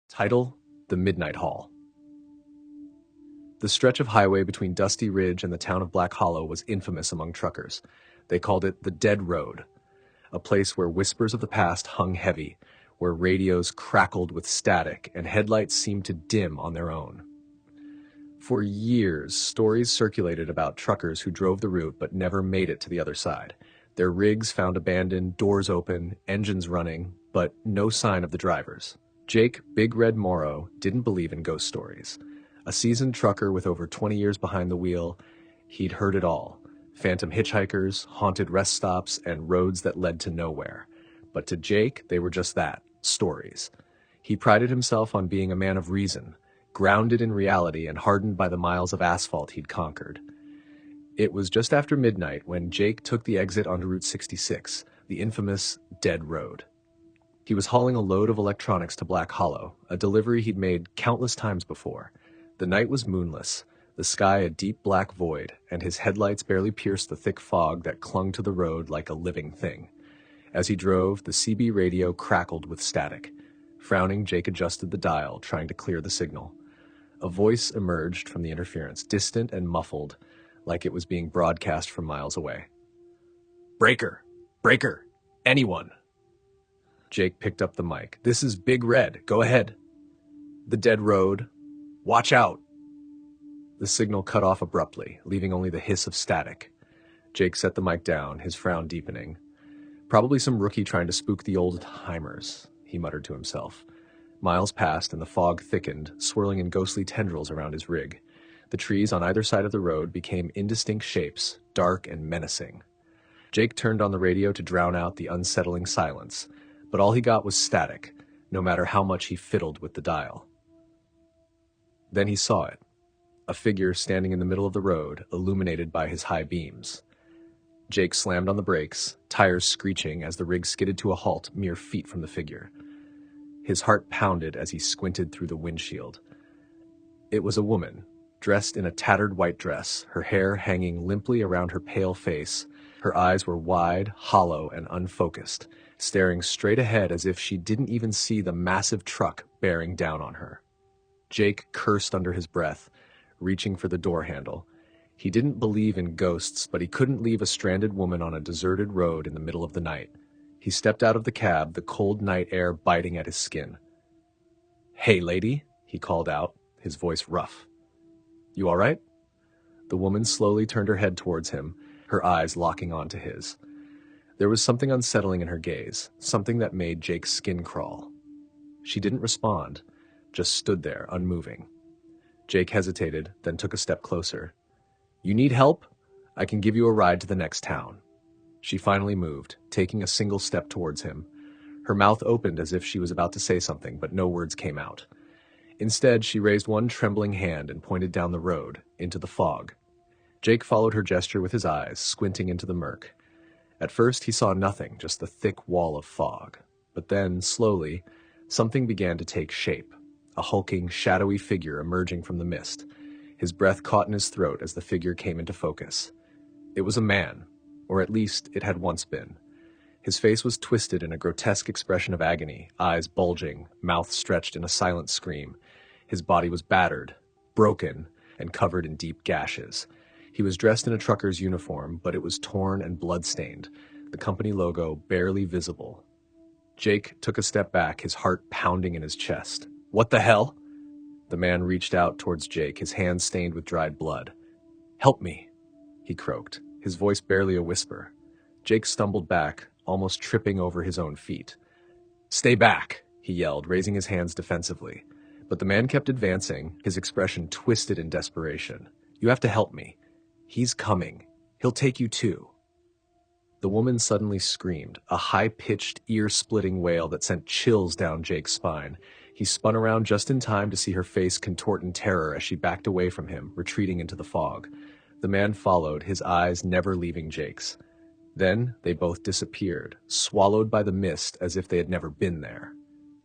Title: The Midnight Haul. The stretch of highway between Dusty Ridge and the town of Black Hollow was infamous among truckers. They called it the Dead Road, a place where whispers of the past hung heavy, where radios crackled with static and headlights seemed to dim on their own. For years, stories circulated about truckers who drove the route but never made it to the other side. Their rigs found abandoned, doors open, engines running, but no sign of the drivers. Jake Big Red Morrow didn't believe in ghost stories. A seasoned trucker with over 20 years behind the wheel, he'd heard it all. Phantom hitchhikers, haunted rest stops, and roads that led to nowhere. But to Jake, they were just that, stories. He prided himself on being a man of reason, grounded in reality and hardened by the miles of asphalt he'd conquered. It was just after midnight when Jake took the exit onto Route 66, the infamous Dead Road. He was hauling a load of electronics to Black Hollow, a delivery he'd made countless times before. The night was moonless, the sky a deep black void, and his headlights barely pierced the thick fog that clung to the road like a living thing. As he drove, the CB radio crackled with static. Frowning, Jake adjusted the dial, trying to clear the signal. A voice emerged from the interference, distant and muffled, like it was being broadcast from miles away. "Breaker! Breaker! Anyone!" Jake picked up the mic. "This is Big Red. Go ahead." "The Dead Road. Watch out." The signal cut off abruptly, leaving only the hiss of static. Jake set the mic down, his frown deepening. "Probably some rookie trying to spook the old-timers," he muttered to himself. Miles passed and the fog thickened, swirling in ghostly tendrils around his rig. The trees on either side of the road became indistinct shapes, dark and menacing. Jake turned on the radio to drown out the unsettling silence, but all he got was static, no matter how much he fiddled with the dial. Then he saw it, a figure standing in the middle of the road, illuminated by his high beams. Jake slammed on the brakes, tires screeching as the rig skidded to a halt mere feet from the figure. His heart pounded as he squinted through the windshield. It was a woman, dressed in a tattered white dress, her hair hanging limply around her pale face. Her eyes were wide, hollow, and unfocused, staring straight ahead as if she didn't even see the massive truck bearing down on her. Jake cursed under his breath, reaching for the door handle. He didn't believe in ghosts, but he couldn't leave a stranded woman on a deserted road in the middle of the night. He stepped out of the cab, the cold night air biting at his skin. "Hey, lady," he called out, his voice rough. "You all right?" The woman slowly turned her head towards him, her eyes locking onto his. There was something unsettling in her gaze, something that made Jake's skin crawl. She didn't respond, just stood there, unmoving. Jake hesitated, then took a step closer. "You need help? I can give you a ride to the next town." She finally moved, taking a single step towards him. Her mouth opened as if she was about to say something, but no words came out. Instead, she raised one trembling hand and pointed down the road, into the fog. Jake followed her gesture with his eyes, squinting into the murk. At first, he saw nothing, just the thick wall of fog. But then, slowly, something began to take shape, a hulking, shadowy figure emerging from the mist. His breath caught in his throat as the figure came into focus. It was a man, or at least it had once been. His face was twisted in a grotesque expression of agony, eyes bulging, mouth stretched in a silent scream. His body was battered, broken, and covered in deep gashes. He was dressed in a trucker's uniform, but it was torn and blood-stained, the company logo barely visible. Jake took a step back, his heart pounding in his chest. "What the hell?" The man reached out towards Jake, his hands stained with dried blood. "Help me," he croaked, his voice barely a whisper. Jake stumbled back, almost tripping over his own feet. "Stay back," he yelled, raising his hands defensively. But the man kept advancing, his expression twisted in desperation. "You have to help me. He's coming. He'll take you too." The woman suddenly screamed, a high-pitched, ear-splitting wail that sent chills down Jake's spine. He spun around just in time to see her face contort in terror as she backed away from him, retreating into the fog. The man followed, his eyes never leaving Jake's. Then they both disappeared, swallowed by the mist as if they had never been there.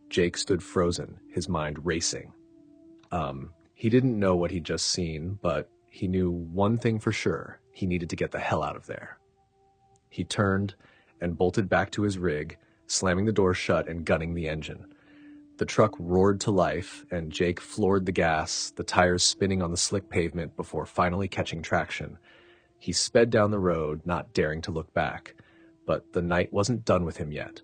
Jake stood frozen, his mind racing. He didn't know what he'd just seen, but he knew one thing for sure: he needed to get the hell out of there. He turned and bolted back to his rig, slamming the door shut and gunning the engine. The truck roared to life, and Jake floored the gas, the tires spinning on the slick pavement before finally catching traction. He sped down the road, not daring to look back. But the night wasn't done with him yet.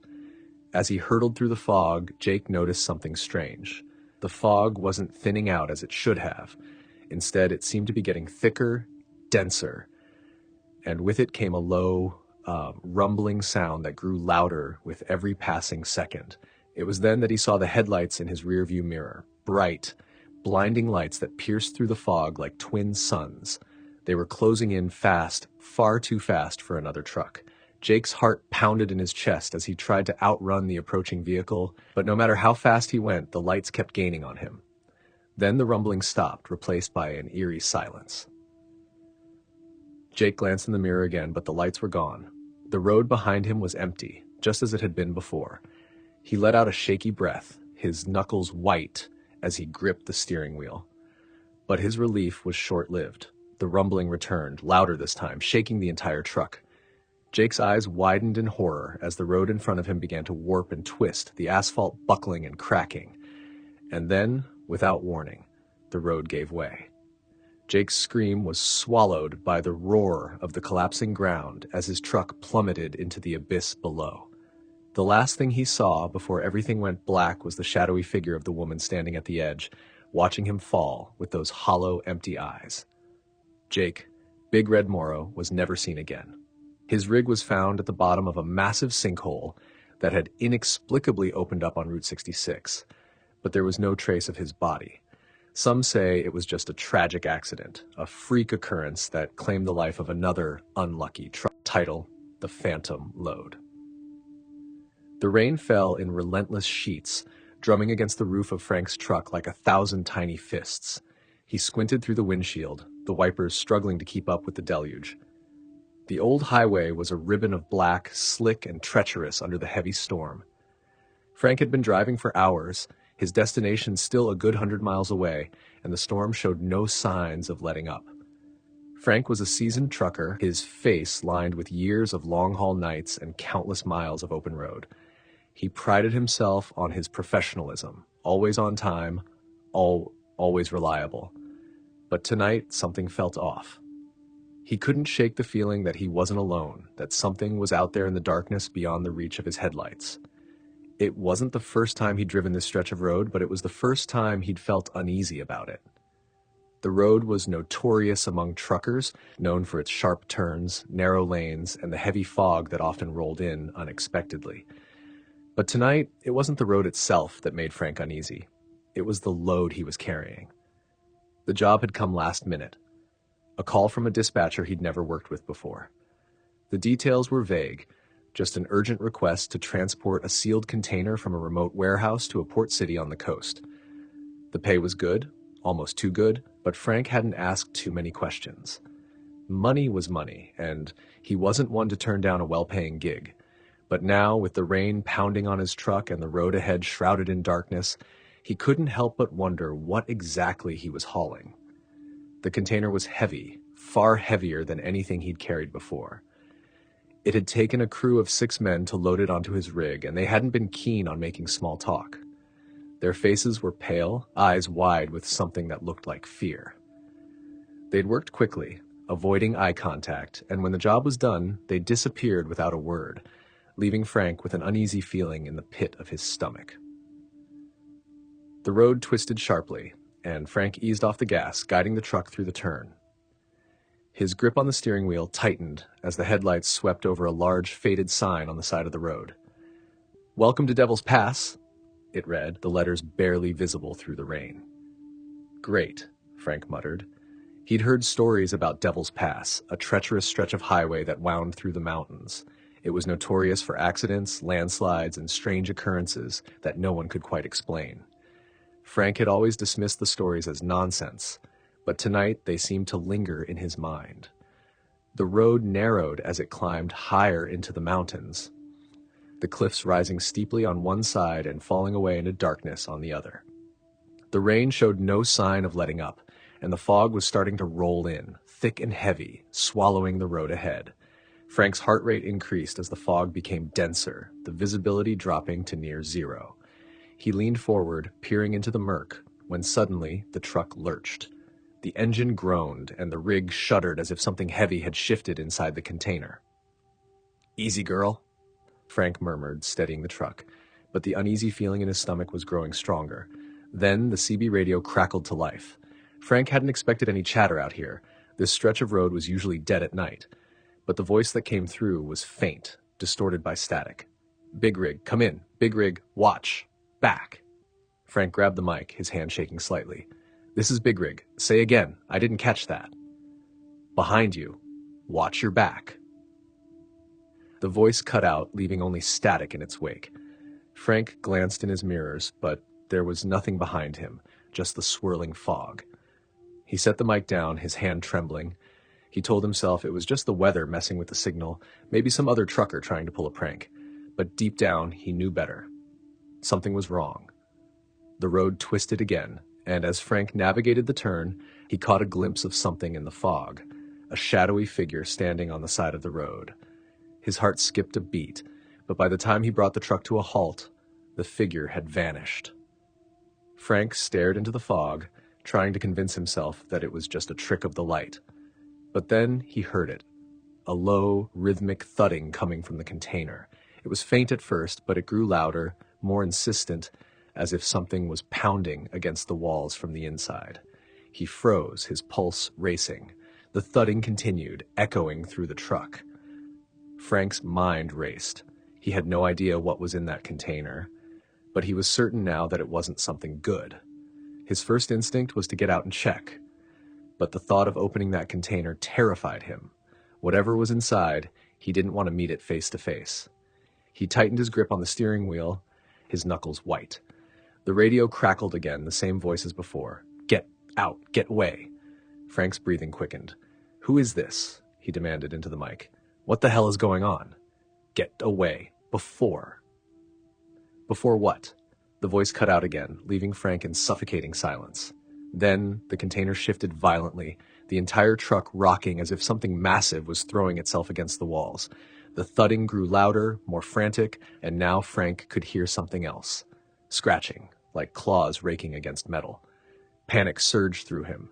As he hurtled through the fog, Jake noticed something strange. The fog wasn't thinning out as it should have. Instead, it seemed to be getting thicker, denser. And with it came a low, rumbling sound that grew louder with every passing second. It was then that he saw the headlights in his rearview mirror, bright, blinding lights that pierced through the fog like twin suns. They were closing in fast, far too fast for another truck. Jake's heart pounded in his chest as he tried to outrun the approaching vehicle, but no matter how fast he went, the lights kept gaining on him. Then the rumbling stopped, replaced by an eerie silence. Jake glanced in the mirror again, but the lights were gone. The road behind him was empty, just as it had been before. He let out a shaky breath, his knuckles white as he gripped the steering wheel. But his relief was short-lived. The rumbling returned, louder this time, shaking the entire truck. Jake's eyes widened in horror as the road in front of him began to warp and twist, the asphalt buckling and cracking. And then, without warning, the road gave way. Jake's scream was swallowed by the roar of the collapsing ground as his truck plummeted into the abyss below. The last thing he saw before everything went black was the shadowy figure of the woman standing at the edge, watching him fall with those hollow, empty eyes. Jake, Big Red Morrow, was never seen again. His rig was found at the bottom of a massive sinkhole that had inexplicably opened up on Route 66, but there was no trace of his body. Some say it was just a tragic accident, a freak occurrence that claimed the life of another unlucky truck. Title: The Phantom Load. The rain fell in relentless sheets, drumming against the roof of Frank's truck like 1,000 tiny fists. He squinted through the windshield, the wipers struggling to keep up with the deluge. The old highway was a ribbon of black, slick and treacherous under the heavy storm. Frank had been driving for hours, his destination still a good 100 miles away, and the storm showed no signs of letting up. Frank was a seasoned trucker, his face lined with years of long-haul nights and countless miles of open road. He prided himself on his professionalism, always on time, always reliable. But tonight, something felt off. He couldn't shake the feeling that he wasn't alone, that something was out there in the darkness beyond the reach of his headlights. It wasn't the first time he'd driven this stretch of road, but it was the first time he'd felt uneasy about it. The road was notorious among truckers, known for its sharp turns, narrow lanes, and the heavy fog that often rolled in unexpectedly. But tonight, it wasn't the road itself that made Frank uneasy. It was the load he was carrying. The job had come last minute. A call from a dispatcher he'd never worked with before. The details were vague, just an urgent request to transport a sealed container from a remote warehouse to a port city on the coast. The pay was good, almost too good, but Frank hadn't asked too many questions. Money was money, and he wasn't one to turn down a well-paying gig. But now, with the rain pounding on his truck and the road ahead shrouded in darkness, he couldn't help but wonder what exactly he was hauling. The container was heavy, far heavier than anything he'd carried before. It had taken a crew of 6 men to load it onto his rig, and they hadn't been keen on making small talk. Their faces were pale, eyes wide with something that looked like fear. They'd worked quickly, avoiding eye contact, and when the job was done, they disappeared without a word, leaving Frank with an uneasy feeling in the pit of his stomach. The road twisted sharply, and Frank eased off the gas, guiding the truck through the turn. His grip on the steering wheel tightened as the headlights swept over a large, faded sign on the side of the road. "Welcome to Devil's Pass," it read, the letters barely visible through the rain. "Great," Frank muttered. He'd heard stories about Devil's Pass, a treacherous stretch of highway that wound through the mountains. It was notorious for accidents, landslides, and strange occurrences that no one could quite explain. Frank had always dismissed the stories as nonsense, but tonight they seemed to linger in his mind. The road narrowed as it climbed higher into the mountains, the cliffs rising steeply on one side and falling away into darkness on the other. The rain showed no sign of letting up, and the fog was starting to roll in, thick and heavy, swallowing the road ahead. Frank's heart rate increased as the fog became denser, the visibility dropping to near zero. He leaned forward, peering into the murk, when suddenly the truck lurched. The engine groaned, and the rig shuddered as if something heavy had shifted inside the container. "Easy, girl," Frank murmured, steadying the truck, but the uneasy feeling in his stomach was growing stronger. Then the CB radio crackled to life. Frank hadn't expected any chatter out here. This stretch of road was usually dead at night, but the voice that came through was faint, distorted by static. "Big rig, come in. Big rig, watch. Back." Frank grabbed the mic, his hand shaking slightly. "This is Big rig. Say again. I didn't catch that." "Behind you. Watch your back." The voice cut out, leaving only static in its wake. Frank glanced in his mirrors, but there was nothing behind him, just the swirling fog. He set the mic down, his hand trembling. He told himself it was just the weather messing with the signal, maybe some other trucker trying to pull a prank. But deep down, he knew better. Something was wrong. The road twisted again, and as Frank navigated the turn, he caught a glimpse of something in the fog, a shadowy figure standing on the side of the road. His heart skipped a beat, but by the time he brought the truck to a halt, the figure had vanished. Frank stared into the fog, trying to convince himself that it was just a trick of the light. But then he heard it, a low, rhythmic thudding coming from the container. It was faint at first, but it grew louder, more insistent, as if something was pounding against the walls from the inside. He froze, his pulse racing. The thudding continued, echoing through the truck. Frank's mind raced. He had no idea what was in that container, but he was certain now that it wasn't something good. His first instinct was to get out and check, but the thought of opening that container terrified him. Whatever was inside, he didn't want to meet it face to face. He tightened his grip on the steering wheel, his knuckles white. The radio crackled again, the same voice as before. "Get out, get away." Frank's breathing quickened. "Who is this?" he demanded into the mic. "What the hell is going on?" "Get away. Before." "Before what?" The voice cut out again, leaving Frank in suffocating silence. Then the container shifted violently, the entire truck rocking as if something massive was throwing itself against the walls. The thudding grew louder, more frantic, and now Frank could hear something else. Scratching, like claws raking against metal. Panic surged through him.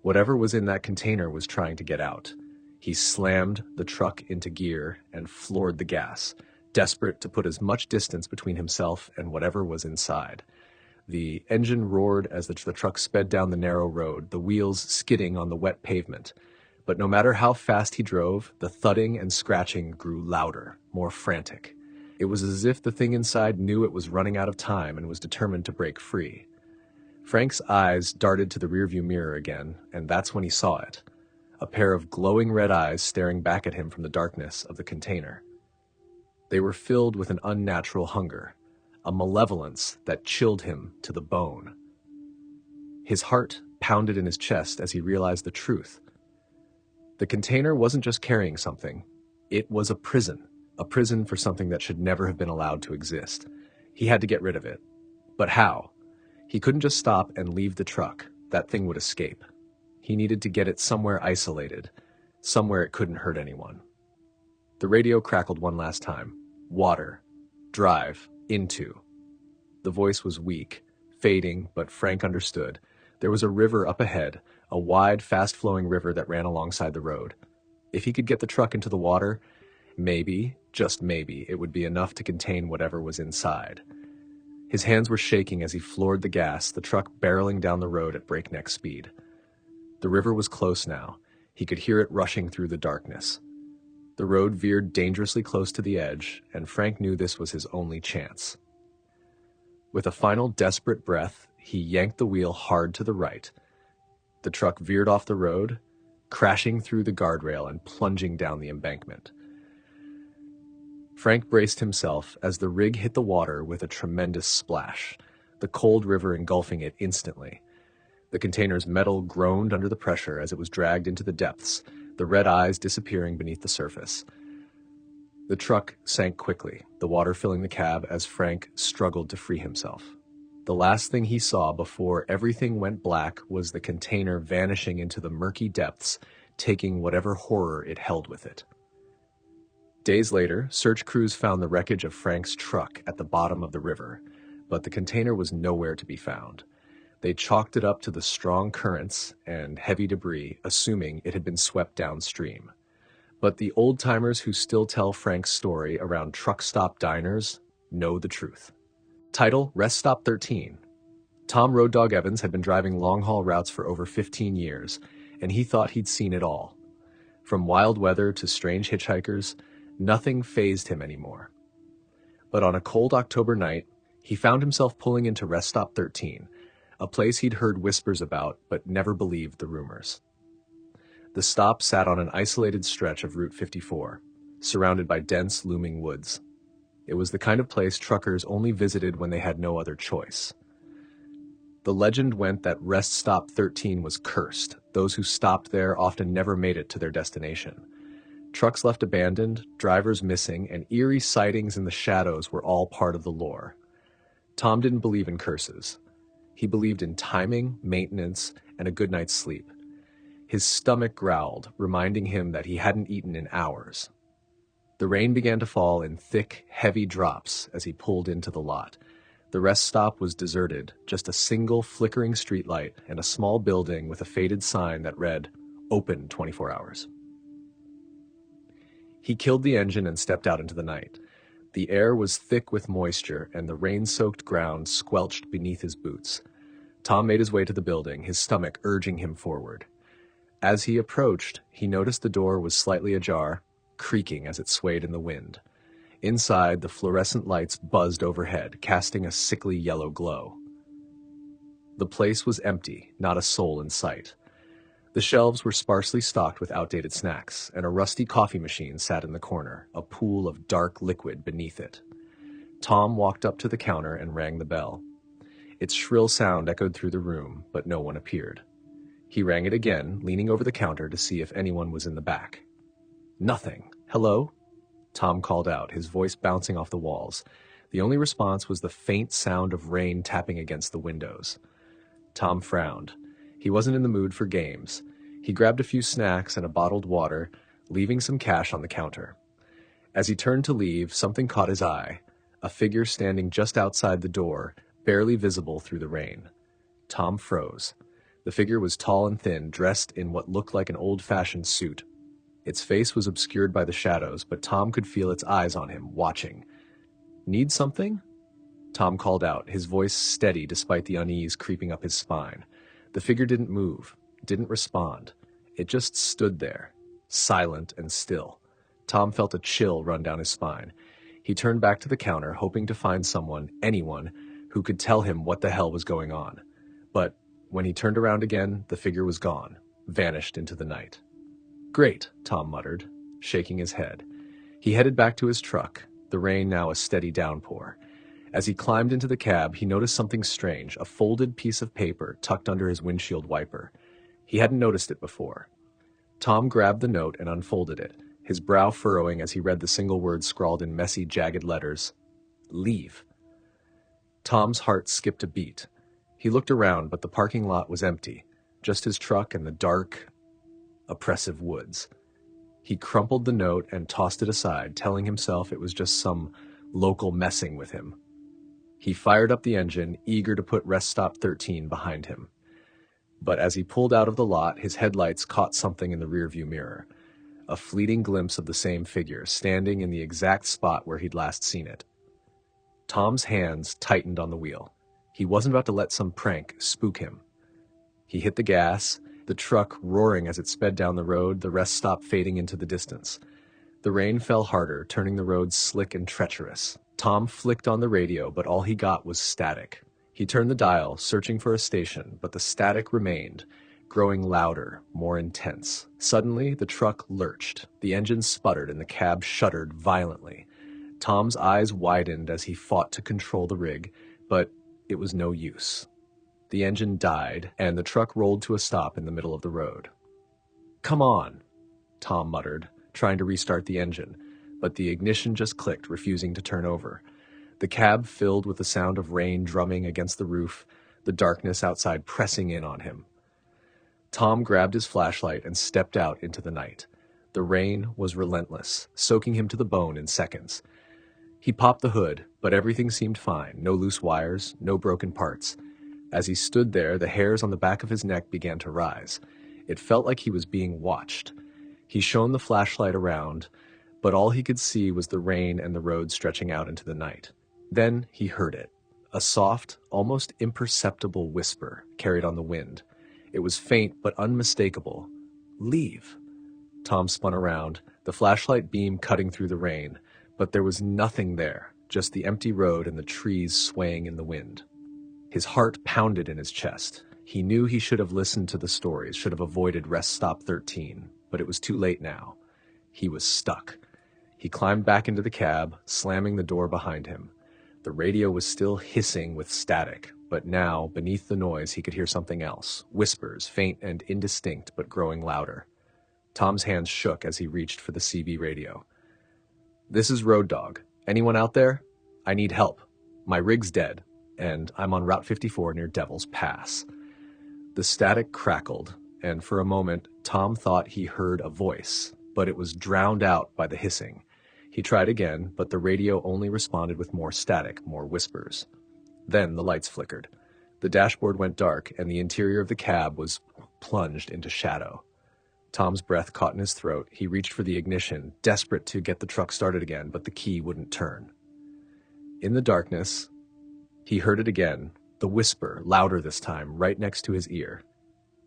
Whatever was in that container was trying to get out. He slammed the truck into gear and floored the gas, desperate to put as much distance between himself and whatever was inside. The engine roared as the truck sped down the narrow road, the wheels skidding on the wet pavement. But no matter how fast he drove, the thudding and scratching grew louder, more frantic. It was as if the thing inside knew it was running out of time and was determined to break free. Frank's eyes darted to the rearview mirror again, and that's when he saw it. A pair of glowing red eyes staring back at him from the darkness of the container. They were filled with an unnatural hunger, a malevolence that chilled him to the bone. His heart pounded in his chest as he realized the truth. The container wasn't just carrying something. It was a prison for something that should never have been allowed to exist. He had to get rid of it. But how? He couldn't just stop and leave the truck. That thing would escape. He needed to get it somewhere isolated, somewhere it couldn't hurt anyone. The radio crackled one last time. Water. Drive. Into. The voice was weak, fading, but Frank understood. There was a river up ahead, a wide, fast-flowing river that ran alongside the road. If he could get the truck into the water, maybe, just maybe, it would be enough to contain whatever was inside. His hands were shaking as he floored the gas, the truck barreling down the road at breakneck speed. The river was close now. He could hear it rushing through the darkness. The road veered dangerously close to the edge, and Frank knew this was his only chance. With a final desperate breath, he yanked the wheel hard to the right. The truck veered off the road, crashing through the guardrail and plunging down the embankment. Frank braced himself as the rig hit the water with a tremendous splash, the cold river engulfing it instantly. The container's metal groaned under the pressure as it was dragged into the depths, the red eyes disappearing beneath the surface. The truck sank quickly, the water filling the cab as Frank struggled to free himself. The last thing he saw before everything went black was the container vanishing into the murky depths, taking whatever horror it held with it. Days later, search crews found the wreckage of Frank's truck at the bottom of the river. but the container was nowhere to be found. They chalked it up to the strong currents and heavy debris, assuming it had been swept downstream. But the old-timers who still tell Frank's story around truck stop diners know the truth. Title: Rest Stop 13. Tom Road Dog Evans had been driving long-haul routes for over 15 years, and he thought he'd seen it all. From wild weather to strange hitchhikers, nothing fazed him anymore. But on a cold October night, he found himself pulling into Rest Stop 13, a place he'd heard whispers about but never believed the rumors. The stop sat on an isolated stretch of Route 54, surrounded by dense, looming woods. It was the kind of place truckers only visited when they had no other choice. The legend went that Rest Stop 13 was cursed. Those who stopped there often never made it to their destination. Trucks left abandoned, drivers missing, and eerie sightings in the shadows were all part of the lore. Tom didn't believe in curses. He believed in timing, maintenance, and a good night's sleep. His stomach growled, reminding him that he hadn't eaten in hours. The rain began to fall in thick, heavy drops as he pulled into the lot. The rest stop was deserted, just a single flickering streetlight and a small building with a faded sign that read, "Open 24 hours." He killed the engine and stepped out into the night. The air was thick with moisture, and the rain-soaked ground squelched beneath his boots. Tom made his way to the building, his stomach urging him forward. As he approached, he noticed the door was slightly ajar, creaking as it swayed in the wind. Inside, the fluorescent lights buzzed overhead, casting a sickly yellow glow. The place was empty, not a soul in sight. The shelves were sparsely stocked with outdated snacks, and a rusty coffee machine sat in the corner, a pool of dark liquid beneath it. Tom walked up to the counter and rang the bell. Its shrill sound echoed through the room, but no one appeared. He rang it again, leaning over the counter to see if anyone was in the back. Nothing. "Hello?" Tom called out, his voice bouncing off the walls. The only response was the faint sound of rain tapping against the windows. Tom frowned. He wasn't in the mood for games. He grabbed a few snacks and a bottled water, leaving some cash on the counter. As he turned to leave, something caught his eye, a figure standing just outside the door, barely visible through the rain. Tom froze. The figure was tall and thin, dressed in what looked like an old-fashioned suit. Its face was obscured by the shadows, but Tom could feel its eyes on him, watching. "Need something?" Tom called out, his voice steady despite the unease creeping up his spine. The figure didn't move, didn't respond. It just stood there, silent and still. Tom felt a chill run down his spine. He turned back to the counter, hoping to find someone, anyone, who could tell him what the hell was going on. But when he turned around again, the figure was gone, vanished into the night. "Great," Tom muttered, shaking his head. He headed back to his truck, the rain now a steady downpour. As he climbed into the cab, he noticed something strange, a folded piece of paper tucked under his windshield wiper. He hadn't noticed it before. Tom grabbed the note and unfolded it, his brow furrowing as he read the single word scrawled in messy, jagged letters. "Leave." Tom's heart skipped a beat. He looked around, but the parking lot was empty, just his truck and the dark, oppressive woods. He crumpled the note and tossed it aside, telling himself it was just some local messing with him. He fired up the engine, eager to put Rest Stop 13 behind him. But as he pulled out of the lot, his headlights caught something in the rearview mirror, a fleeting glimpse of the same figure, standing in the exact spot where he'd last seen it. Tom's hands tightened on the wheel. He wasn't about to let some prank spook him. He hit the gas, the truck roaring as it sped down the road, the rest stop fading into the distance. The rain fell harder, turning the road slick and treacherous. Tom flicked on the radio, but all he got was static. He turned the dial, searching for a station, but the static remained, growing louder, more intense. Suddenly, the truck lurched. The engine sputtered and the cab shuddered violently. Tom's eyes widened as he fought to control the rig, but it was no use. The engine died, and the truck rolled to a stop in the middle of the road. "Come on," Tom muttered, trying to restart the engine, but the ignition just clicked, refusing to turn over. The cab filled with the sound of rain drumming against the roof, the darkness outside pressing in on him. Tom grabbed his flashlight and stepped out into the night. The rain was relentless, soaking him to the bone in seconds. He popped the hood, but everything seemed fine. No loose wires, no broken parts. As he stood there, the hairs on the back of his neck began to rise. It felt like he was being watched. He shone the flashlight around, but all he could see was the rain and the road stretching out into the night. Then he heard it. A soft, almost imperceptible whisper carried on the wind. It was faint but unmistakable. "Leave." Tom spun around, the flashlight beam cutting through the rain, but there was nothing there, just the empty road and the trees swaying in the wind. His heart pounded in his chest. He knew he should have listened to the stories, should have avoided Rest Stop 13, but it was too late now. He was stuck. He climbed back into the cab, slamming the door behind him. The radio was still hissing with static, but now, beneath the noise, he could hear something else. Whispers, faint and indistinct, but growing louder. Tom's hands shook as he reached for the CB radio. "This is Road Dog. Anyone out there? I need help. My rig's dead, and I'm on Route 54 near Devil's Pass." The static crackled, and for a moment, Tom thought he heard a voice, but it was drowned out by the hissing. He tried again, but the radio only responded with more static, more whispers. Then the lights flickered. The dashboard went dark, and the interior of the cab was plunged into shadow. Tom's breath caught in his throat. He reached for the ignition, desperate to get the truck started again, but the key wouldn't turn. In the darkness, he heard it again, the whisper, louder this time, right next to his ear.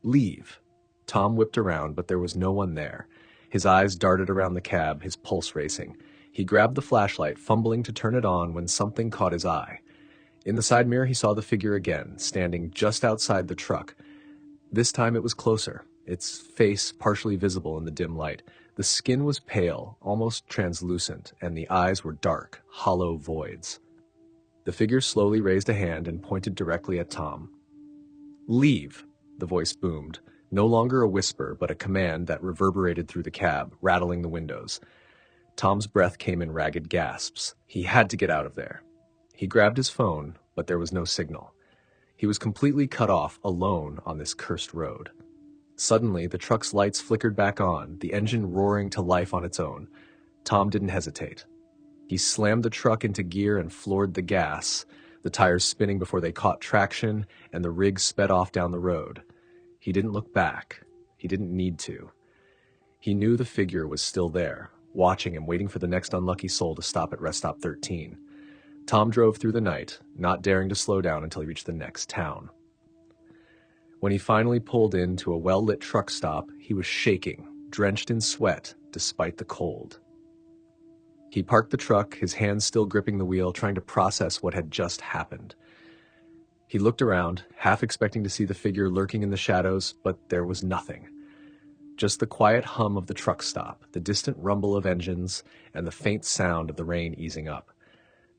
"Leave." Tom whipped around, but there was no one there. His eyes darted around the cab, his pulse racing. He grabbed the flashlight, fumbling to turn it on when something caught his eye. In the side mirror, he saw the figure again, standing just outside the truck. This time it was closer, its face partially visible in the dim light. The skin was pale, almost translucent, and the eyes were dark, hollow voids. The figure slowly raised a hand and pointed directly at Tom. "Leave," the voice boomed, no longer a whisper, but a command that reverberated through the cab, rattling the windows. Tom's breath came in ragged gasps. He had to get out of there. He grabbed his phone, but there was no signal. He was completely cut off, alone on this cursed road. Suddenly, the truck's lights flickered back on, the engine roaring to life on its own. Tom didn't hesitate. He slammed the truck into gear and floored the gas, the tires spinning before they caught traction, and the rig sped off down the road. He didn't look back. He didn't need to. He knew the figure was still there, watching him, waiting for the next unlucky soul to stop at Rest Stop 13. Tom drove through the night, not daring to slow down until he reached the next town. When he finally pulled into a well-lit truck stop, he was shaking, drenched in sweat, despite the cold. He parked the truck, his hands still gripping the wheel, trying to process what had just happened. He looked around, half expecting to see the figure lurking in the shadows, but there was nothing. Just the quiet hum of the truck stop, the distant rumble of engines, and the faint sound of the rain easing up.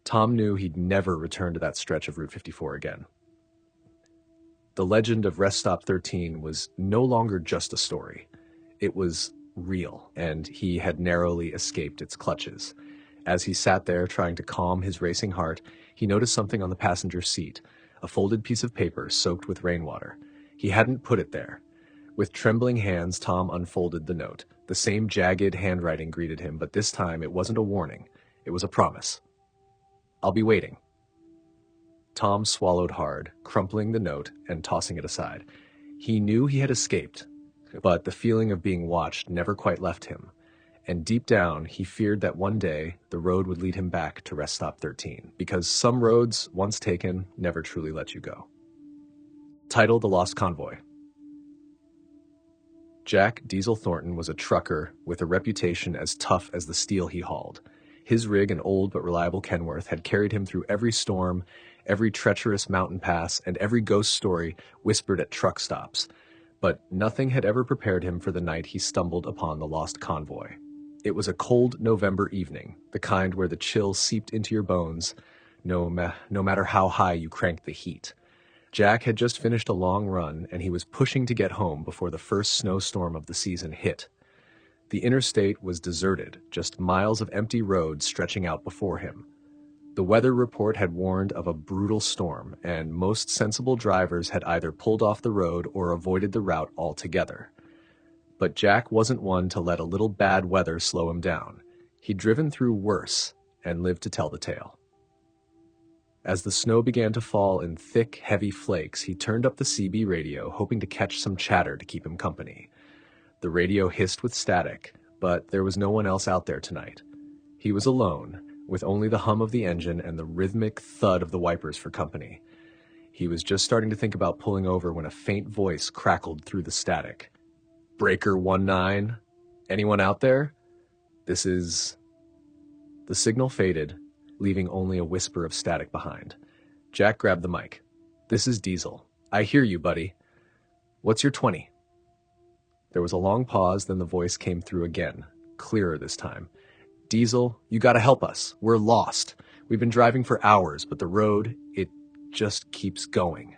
Tom knew he'd never return to that stretch of Route 54 again. The legend of Rest Stop 13 was no longer just a story. It was real, and he had narrowly escaped its clutches. As he sat there trying to calm his racing heart, he noticed something on the passenger seat, a folded piece of paper soaked with rainwater. He hadn't put it there. With trembling hands, Tom unfolded the note. The same jagged handwriting greeted him, but this time it wasn't a warning. It was a promise. "I'll be waiting." Tom swallowed hard, crumpling the note and tossing it aside. He knew he had escaped, but the feeling of being watched never quite left him, and deep down he feared that one day the road would lead him back to Rest Stop 13, because some roads, once taken, never truly let you go. Title: The Lost Convoy. Jack Diesel Thornton was a trucker with a reputation as tough as the steel he hauled. His rig, an old but reliable Kenworth, had carried him through every storm, every treacherous mountain pass, and every ghost story whispered at truck stops. But nothing had ever prepared him for the night he stumbled upon the lost convoy. It was a cold November evening, the kind where the chill seeped into your bones, no matter how high you cranked the heat. Jack had just finished a long run, and he was pushing to get home before the first snowstorm of the season hit. The interstate was deserted, just miles of empty roads stretching out before him. The weather report had warned of a brutal storm, and most sensible drivers had either pulled off the road or avoided the route altogether. But Jack wasn't one to let a little bad weather slow him down. He'd driven through worse, and lived to tell the tale. As the snow began to fall in thick, heavy flakes, he turned up the CB radio, hoping to catch some chatter to keep him company. The radio hissed with static, but there was no one else out there tonight. He was alone, with only the hum of the engine and the rhythmic thud of the wipers for company. He was just starting to think about pulling over when a faint voice crackled through the static. "Breaker 19? Anyone out there? This is..." The signal faded, leaving only a whisper of static behind. Jack grabbed the mic. "This is Diesel. I hear you, buddy. What's your 20? There was a long pause, then the voice came through again, clearer this time. "Diesel, you gotta help us. We're lost. We've been driving for hours, but the road, it just keeps going."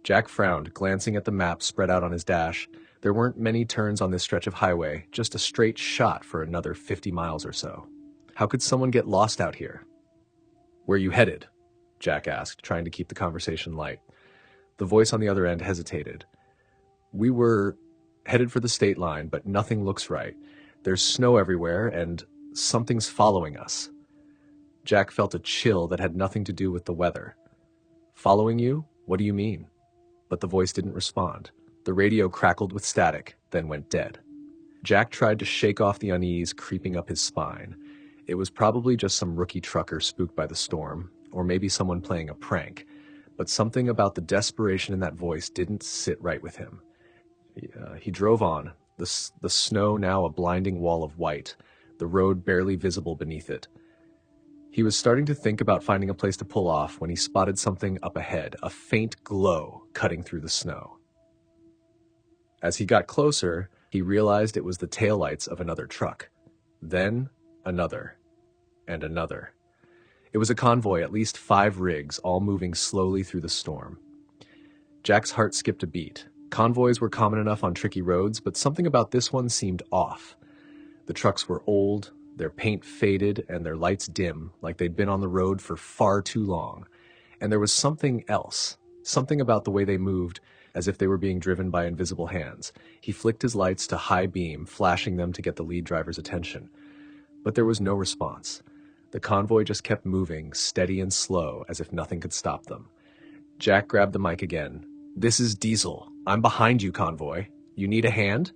Jack frowned, glancing at the map spread out on his dash. There weren't many turns on this stretch of highway, just a straight shot for another 50 miles or so. How could someone get lost out here? "Where you headed?" Jack asked, trying to keep the conversation light. The voice on the other end hesitated. "We were headed for the state line, but nothing looks right. There's snow everywhere, and something's following us." Jack felt a chill that had nothing to do with the weather. "Following you? What do you mean?" But the voice didn't respond. The radio crackled with static, then went dead. Jack tried to shake off the unease creeping up his spine. It was probably just some rookie trucker spooked by the storm, or maybe someone playing a prank, but something about the desperation in that voice didn't sit right with him. He drove on, the snow now a blinding wall of white, the road barely visible beneath it. He was starting to think about finding a place to pull off when he spotted something up ahead, a faint glow cutting through the snow. As he got closer, he realized it was the taillights of another truck. Then another, and another. It was a convoy, at least 5 rigs, all moving slowly through the storm. Jack's heart skipped a beat. Convoys were common enough on tricky roads, but something about this one seemed off. The trucks were old, their paint faded, and their lights dim, like they'd been on the road for far too long. And there was something else, something about the way they moved, as if they were being driven by invisible hands. He flicked his lights to high beam, flashing them to get the lead driver's attention. But there was no response. The convoy just kept moving, steady and slow, as if nothing could stop them. Jack grabbed the mic again. "This is Diesel. I'm behind you, convoy. You need a hand?"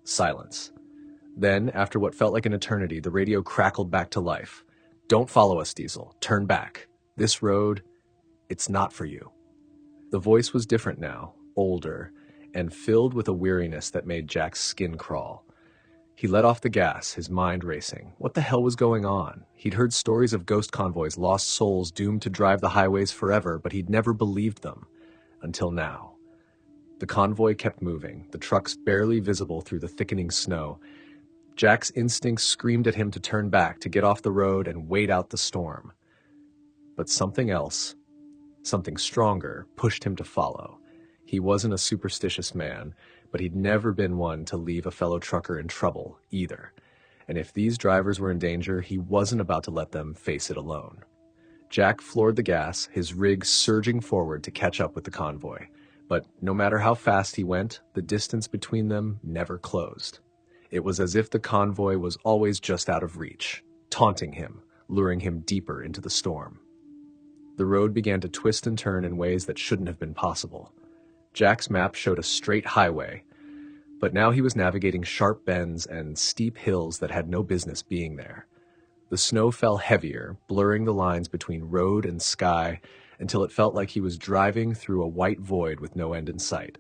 Silence. Then, after what felt like an eternity, the radio crackled back to life. "Don't follow us, Diesel. Turn back. This road, it's not for you." The voice was different now, older, and filled with a weariness that made Jack's skin crawl. He let off the gas, his mind racing. What the hell was going on? He'd heard stories of ghost convoys, lost souls doomed to drive the highways forever, but he'd never believed them. Until now. The convoy kept moving, the trucks barely visible through the thickening snow. Jack's instincts screamed at him to turn back, to get off the road and wait out the storm. But something else, something stronger, pushed him to follow. He wasn't a superstitious man, but he'd never been one to leave a fellow trucker in trouble, either. And if these drivers were in danger, he wasn't about to let them face it alone. Jack floored the gas, his rig surging forward to catch up with the convoy. But no matter how fast he went, the distance between them never closed. It was as if the convoy was always just out of reach, taunting him, luring him deeper into the storm. The road began to twist and turn in ways that shouldn't have been possible. Jack's map showed a straight highway, but now he was navigating sharp bends and steep hills that had no business being there. The snow fell heavier, blurring the lines between road and sky until it felt like he was driving through a white void with no end in sight.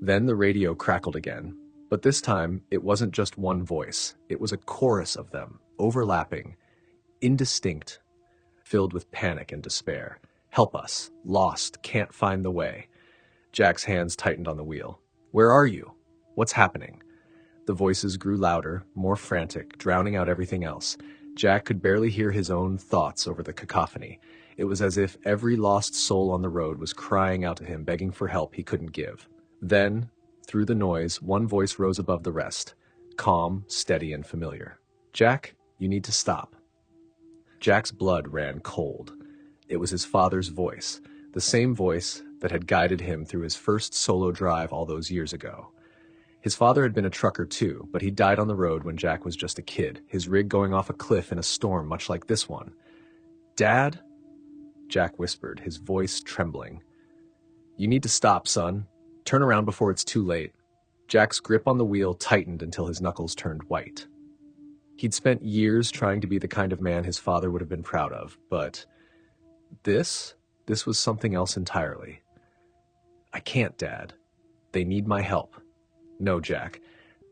Then the radio crackled again, but this time it wasn't just one voice. It was a chorus of them, overlapping, indistinct, filled with panic and despair. "Help us. Lost. Can't find the way." Jack's hands tightened on the wheel. "Where are you? What's happening?" The voices grew louder, more frantic, drowning out everything else. Jack could barely hear his own thoughts over the cacophony. It was as if every lost soul on the road was crying out to him, begging for help he couldn't give. Then, through the noise, one voice rose above the rest, calm, steady, and familiar. "Jack, you need to stop." Jack's blood ran cold. It was his father's voice, the same voice that had guided him through his first solo drive all those years ago. His father had been a trucker too, but he died on the road when Jack was just a kid, his rig going off a cliff in a storm much like this one. "Dad?" Jack whispered, his voice trembling. "You need to stop, son. Turn around before it's too late." Jack's grip on the wheel tightened until his knuckles turned white. He'd spent years trying to be the kind of man his father would have been proud of, but this was something else entirely. "I can't, Dad. They need my help." "No, Jack.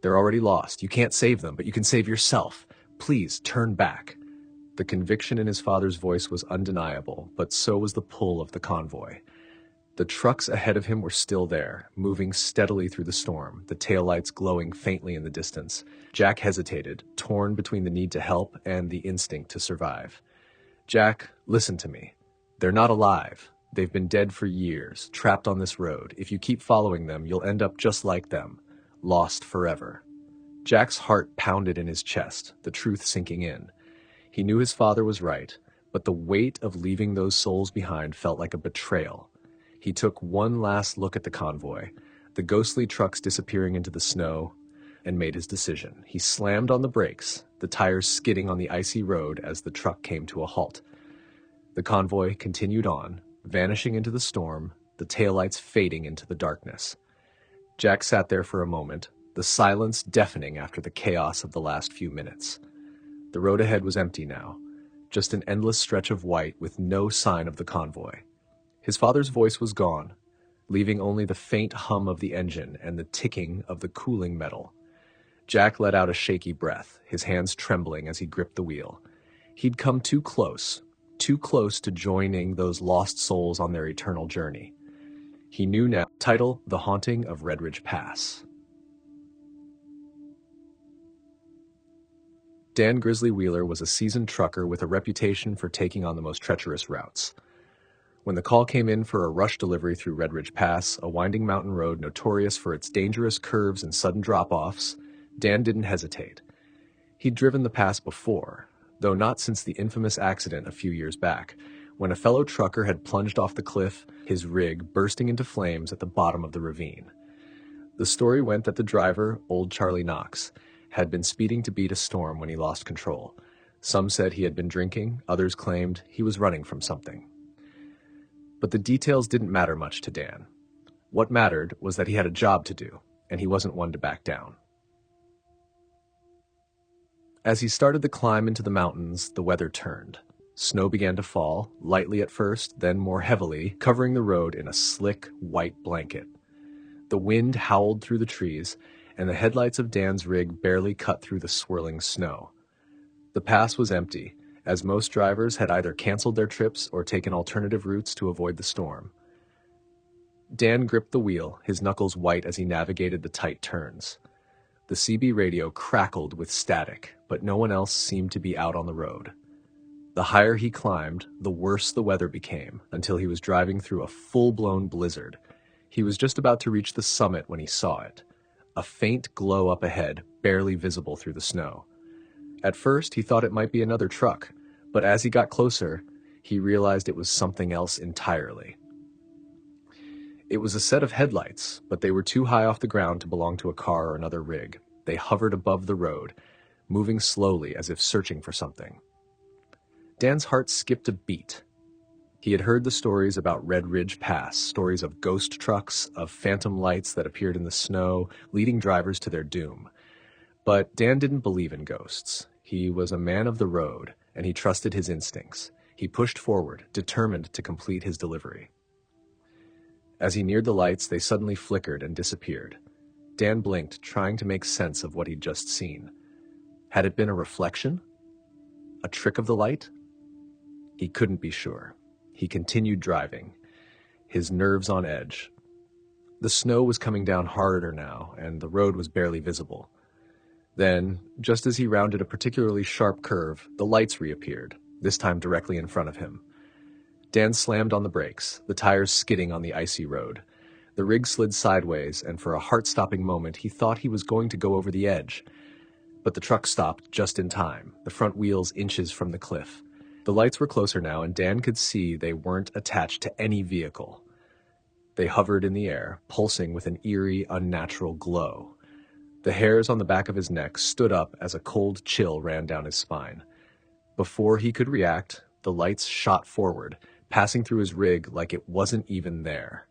They're already lost. You can't save them, but you can save yourself. Please, turn back." The conviction in his father's voice was undeniable, but so was the pull of the convoy. The trucks ahead of him were still there, moving steadily through the storm, the taillights glowing faintly in the distance. Jack hesitated, torn between the need to help and the instinct to survive. "Jack, listen to me. They're not alive. They've been dead for years, trapped on this road. If you keep following them, you'll end up just like them, lost forever." Jack's heart pounded in his chest, the truth sinking in. He knew his father was right, but the weight of leaving those souls behind felt like a betrayal. He took one last look at the convoy, the ghostly trucks disappearing into the snow, and made his decision. He slammed on the brakes, the tires skidding on the icy road as the truck came to a halt. The convoy continued on, vanishing into the storm, the taillights fading into the darkness. Jack sat there for a moment, the silence deafening after the chaos of the last few minutes. The road ahead was empty now, just an endless stretch of white with no sign of the convoy. His father's voice was gone, leaving only the faint hum of the engine and the ticking of the cooling metal. Jack let out a shaky breath, his hands trembling as he gripped the wheel. He'd come too close to joining those lost souls on their eternal journey. He knew now. Title: The Haunting of Red Ridge Pass. Dan Grizzly Wheeler was a seasoned trucker with a reputation for taking on the most treacherous routes. When the call came in for a rush delivery through Red Ridge Pass, a winding mountain road notorious for its dangerous curves and sudden drop-offs, Dan didn't hesitate. He'd driven the pass before, though not since the infamous accident a few years back, when a fellow trucker had plunged off the cliff, his rig bursting into flames at the bottom of the ravine. The story went that the driver, old Charlie Knox, had been speeding to beat a storm when he lost control. Some said he had been drinking, others claimed he was running from something. But the details didn't matter much to Dan. What mattered was that he had a job to do, and he wasn't one to back down. As he started the climb into the mountains, the weather turned. Snow began to fall, lightly at first, then more heavily, covering the road in a slick, white blanket. The wind howled through the trees, and the headlights of Dan's rig barely cut through the swirling snow. The pass was empty, as most drivers had either canceled their trips or taken alternative routes to avoid the storm. Dan gripped the wheel, his knuckles white as he navigated the tight turns. The CB radio crackled with static, but no one else seemed to be out on the road. The higher he climbed, the worse the weather became, until he was driving through a full-blown blizzard. He was just about to reach the summit when he saw it. A faint glow up ahead, barely visible through the snow. At first, he thought it might be another truck, but as he got closer, he realized it was something else entirely. It was a set of headlights, but they were too high off the ground to belong to a car or another rig. They hovered above the road, moving slowly as if searching for something. Dan's heart skipped a beat. He had heard the stories about Red Ridge Pass, stories of ghost trucks, of phantom lights that appeared in the snow, leading drivers to their doom. But Dan didn't believe in ghosts. He was a man of the road, and he trusted his instincts. He pushed forward, determined to complete his delivery. As he neared the lights, they suddenly flickered and disappeared. Dan blinked, trying to make sense of what he'd just seen. Had it been a reflection? A trick of the light? He couldn't be sure. He continued driving, his nerves on edge. The snow was coming down harder now, and the road was barely visible. Then, just as he rounded a particularly sharp curve, the lights reappeared, this time directly in front of him. Dan slammed on the brakes, the tires skidding on the icy road. The rig slid sideways, and for a heart-stopping moment he thought he was going to go over the edge. But the truck stopped just in time, the front wheels inches from the cliff. The lights were closer now, and Dan could see they weren't attached to any vehicle. They hovered in the air, pulsing with an eerie, unnatural glow. The hairs on the back of his neck stood up as a cold chill ran down his spine. Before he could react, the lights shot forward, passing through his rig like it wasn't even there.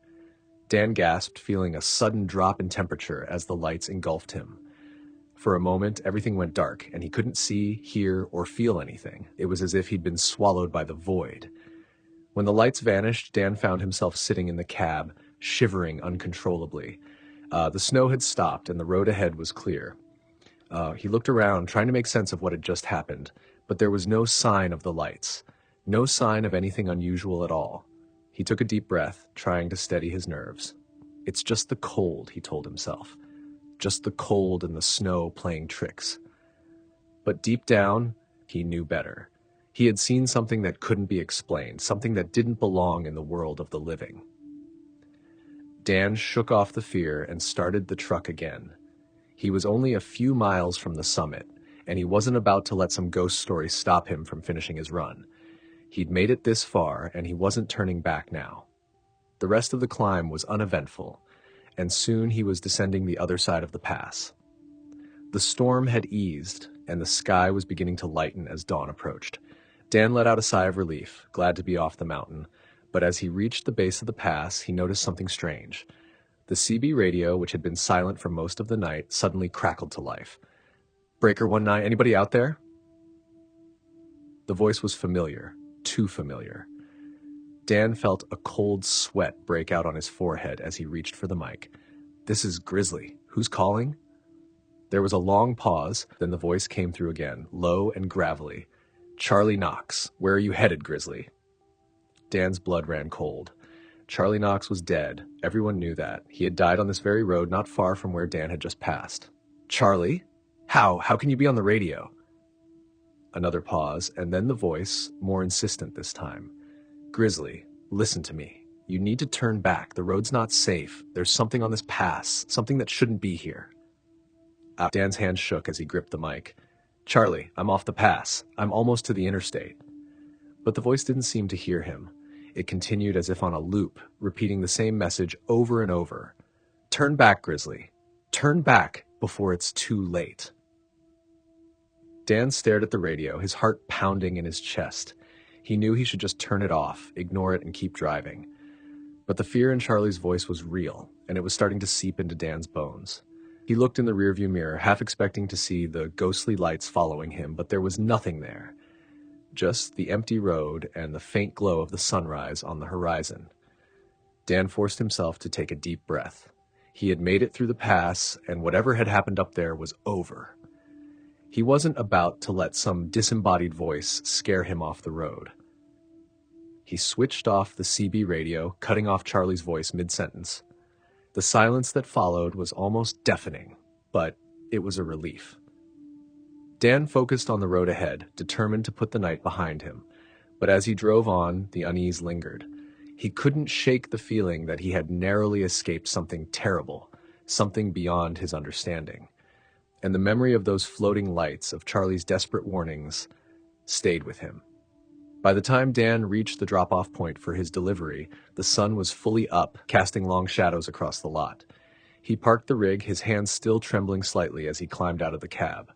Dan gasped, feeling a sudden drop in temperature as the lights engulfed him. For a moment, everything went dark, and he couldn't see, hear, or feel anything. It was as if he'd been swallowed by the void. When the lights vanished, Dan found himself sitting in the cab, shivering uncontrollably. The snow had stopped, and the road ahead was clear. He looked around, trying to make sense of what had just happened, but there was no sign of the lights, no sign of anything unusual at all. He took a deep breath, trying to steady his nerves. It's just the cold, he told himself. Just the cold and the snow playing tricks. But deep down, he knew better. He had seen something that couldn't be explained, something that didn't belong in the world of the living. Dan shook off the fear and started the truck again. He was only a few miles from the summit, and he wasn't about to let some ghost story stop him from finishing his run. He'd made it this far, and he wasn't turning back now. The rest of the climb was uneventful, and soon he was descending the other side of the pass. The storm had eased, and the sky was beginning to lighten as dawn approached. Dan let out a sigh of relief, glad to be off the mountain, but as he reached the base of the pass, he noticed something strange. The CB radio, which had been silent for most of the night, suddenly crackled to life. "Breaker 19, anybody out there?" The voice was familiar, too familiar. Dan felt a cold sweat break out on his forehead as he reached for the mic. "This is Grizzly. Who's calling?" There was a long pause, then the voice came through again, low and gravelly. "Charlie Knox. Where are you headed, Grizzly?" Dan's blood ran cold. Charlie Knox was dead. Everyone knew that. He had died on this very road not far from where Dan had just passed. "Charlie? How? How can you be on the radio?" Another pause, and then the voice, more insistent this time. "Grizzly, listen to me. You need to turn back. The road's not safe. There's something on this pass, something that shouldn't be here." Dan's hand shook as he gripped the mic. "Charlie, I'm off the pass. I'm almost to the interstate." But the voice didn't seem to hear him. It continued as if on a loop, repeating the same message over and over. "Turn back, Grizzly. Turn back before it's too late." Dan stared at the radio, his heart pounding in his chest. He knew he should just turn it off, ignore it, and keep driving. But the fear in Charlie's voice was real, and it was starting to seep into Dan's bones. He looked in the rearview mirror, half expecting to see the ghostly lights following him, but there was nothing there. Just the empty road and the faint glow of the sunrise on the horizon. Dan forced himself to take a deep breath. He had made it through the pass, and whatever had happened up there was over. He wasn't about to let some disembodied voice scare him off the road. He switched off the CB radio, cutting off Charlie's voice mid-sentence. The silence that followed was almost deafening, but it was a relief. Dan focused on the road ahead, determined to put the night behind him. But as he drove on, the unease lingered. He couldn't shake the feeling that he had narrowly escaped something terrible, something beyond his understanding. And the memory of those floating lights, of Charlie's desperate warnings, stayed with him. By the time Dan reached the drop-off point for his delivery, the sun was fully up, casting long shadows across the lot. He parked the rig, his hands still trembling slightly as he climbed out of the cab.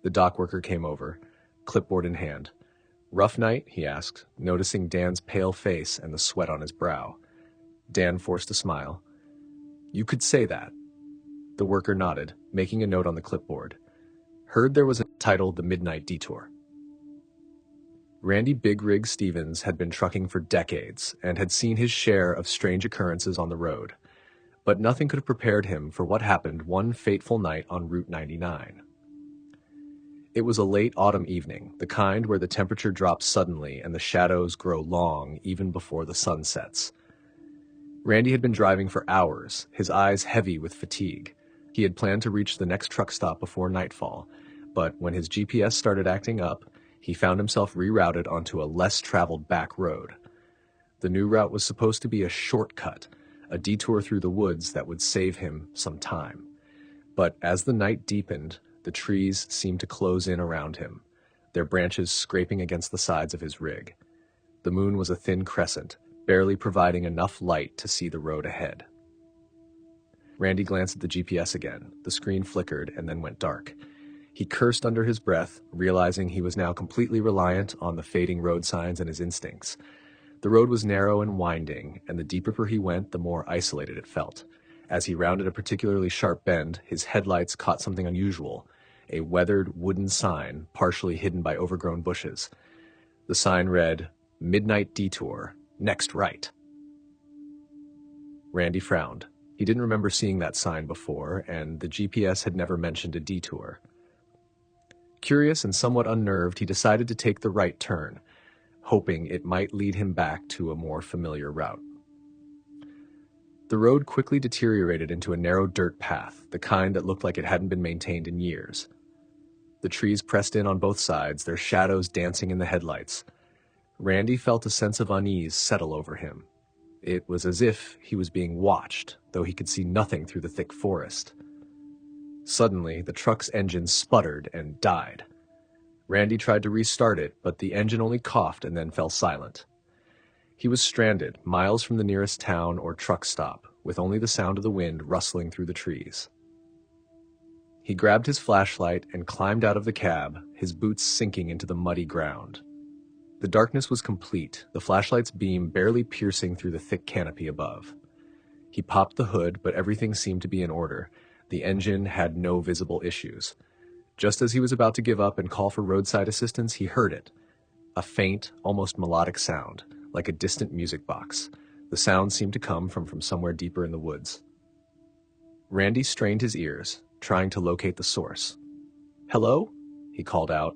The dock worker came over, clipboard in hand. "Rough night?" he asked, noticing Dan's pale face and the sweat on his brow. Dan forced a smile. "You could say that." The worker nodded, making a note on the clipboard. "Heard there was a title The Midnight Detour." Randy Big Rig Stevens had been trucking for decades and had seen his share of strange occurrences on the road. But nothing could have prepared him for what happened one fateful night on Route 99. It was a late autumn evening, the kind where the temperature drops suddenly and the shadows grow long even before the sun sets. Randy had been driving for hours, his eyes heavy with fatigue. He had planned to reach the next truck stop before nightfall, but when his GPS started acting up, he found himself rerouted onto a less traveled back road. The new route was supposed to be a shortcut, a detour through the woods that would save him some time. But as the night deepened, the trees seemed to close in around him, their branches scraping against the sides of his rig. The moon was a thin crescent, barely providing enough light to see the road ahead. Randy glanced at the GPS again. The screen flickered and then went dark. He cursed under his breath, realizing he was now completely reliant on the fading road signs and his instincts. The road was narrow and winding, and the deeper he went, the more isolated it felt. As he rounded a particularly sharp bend, his headlights caught something unusual, a weathered wooden sign partially hidden by overgrown bushes. The sign read, "Midnight Detour, next right." Randy frowned. He didn't remember seeing that sign before, and the GPS had never mentioned a detour. Curious and somewhat unnerved, he decided to take the right turn, hoping it might lead him back to a more familiar route. The road quickly deteriorated into a narrow dirt path, the kind that looked like it hadn't been maintained in years. The trees pressed in on both sides, their shadows dancing in the headlights. Randy felt a sense of unease settle over him. It was as if he was being watched, though he could see nothing through the thick forest. Suddenly, the truck's engine sputtered and died. Randy tried to restart it, but the engine only coughed and then fell silent. He was stranded, miles from the nearest town or truck stop, with only the sound of the wind rustling through the trees. He grabbed his flashlight and climbed out of the cab, his boots sinking into the muddy ground. The darkness was complete, the flashlight's beam barely piercing through the thick canopy above. He popped the hood, but everything seemed to be in order. The engine had no visible issues. Just as he was about to give up and call for roadside assistance, he heard it. A faint, almost melodic sound, like a distant music box. The sound seemed to come from somewhere deeper in the woods. Randy strained his ears, trying to locate the source. "Hello?" he called out,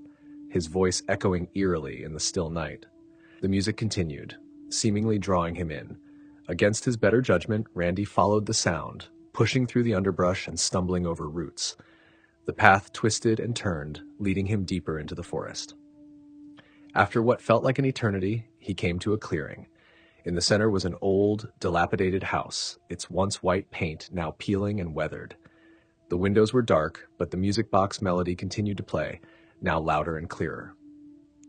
his voice echoing eerily in the still night. The music continued, seemingly drawing him in. Against his better judgment, Randy followed the sound, pushing through the underbrush and stumbling over roots. The path twisted and turned, leading him deeper into the forest. After what felt like an eternity, he came to a clearing. In the center was an old, dilapidated house, its once white paint now peeling and weathered. The windows were dark, but the music box melody continued to play, now louder and clearer.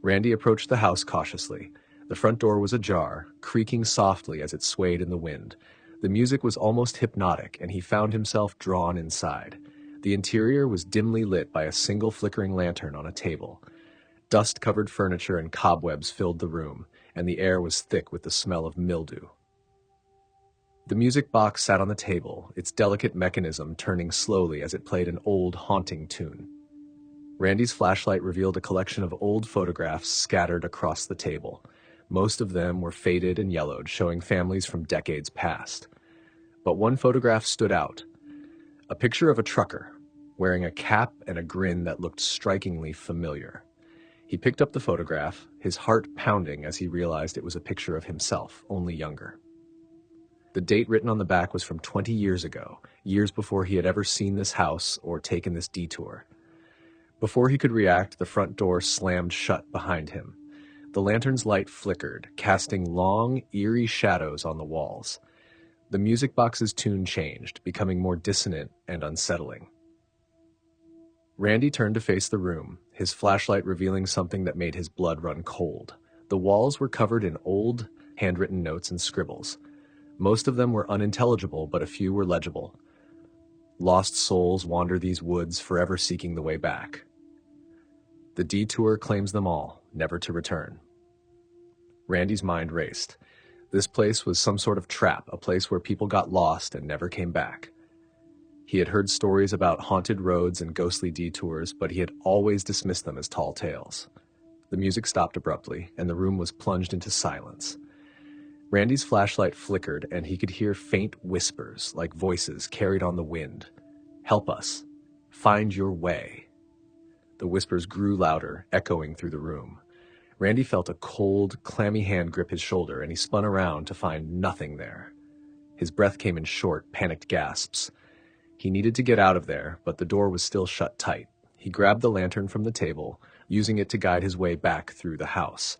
Randy approached the house cautiously. The front door was ajar, creaking softly as it swayed in the wind. The music was almost hypnotic, and he found himself drawn inside. The interior was dimly lit by a single flickering lantern on a table. Dust-covered furniture and cobwebs filled the room, and the air was thick with the smell of mildew. The music box sat on the table, its delicate mechanism turning slowly as it played an old, haunting tune. Randy's flashlight revealed a collection of old photographs scattered across the table. Most of them were faded and yellowed, showing families from decades past. But one photograph stood out. A picture of a trucker, wearing a cap and a grin that looked strikingly familiar. He picked up the photograph, his heart pounding as he realized it was a picture of himself, only younger. The date written on the back was from 20 years ago, years before he had ever seen this house or taken this detour. Before he could react, the front door slammed shut behind him. The lantern's light flickered, casting long, eerie shadows on the walls. The music box's tune changed, becoming more dissonant and unsettling. Randy turned to face the room, his flashlight revealing something that made his blood run cold. The walls were covered in old, handwritten notes and scribbles. Most of them were unintelligible, but a few were legible. Lost souls wander these woods, forever seeking the way back. The detour claims them all, never to return. Randy's mind raced. This place was some sort of trap, a place where people got lost and never came back. He had heard stories about haunted roads and ghostly detours, but he had always dismissed them as tall tales. The music stopped abruptly, and the room was plunged into silence. Randy's flashlight flickered, and he could hear faint whispers, like voices carried on the wind. "Help us. Find your way." The whispers grew louder, echoing through the room. Randy felt a cold, clammy hand grip his shoulder, and he spun around to find nothing there. His breath came in short, panicked gasps. He needed to get out of there, but the door was still shut tight. He grabbed the lantern from the table, using it to guide his way back through the house.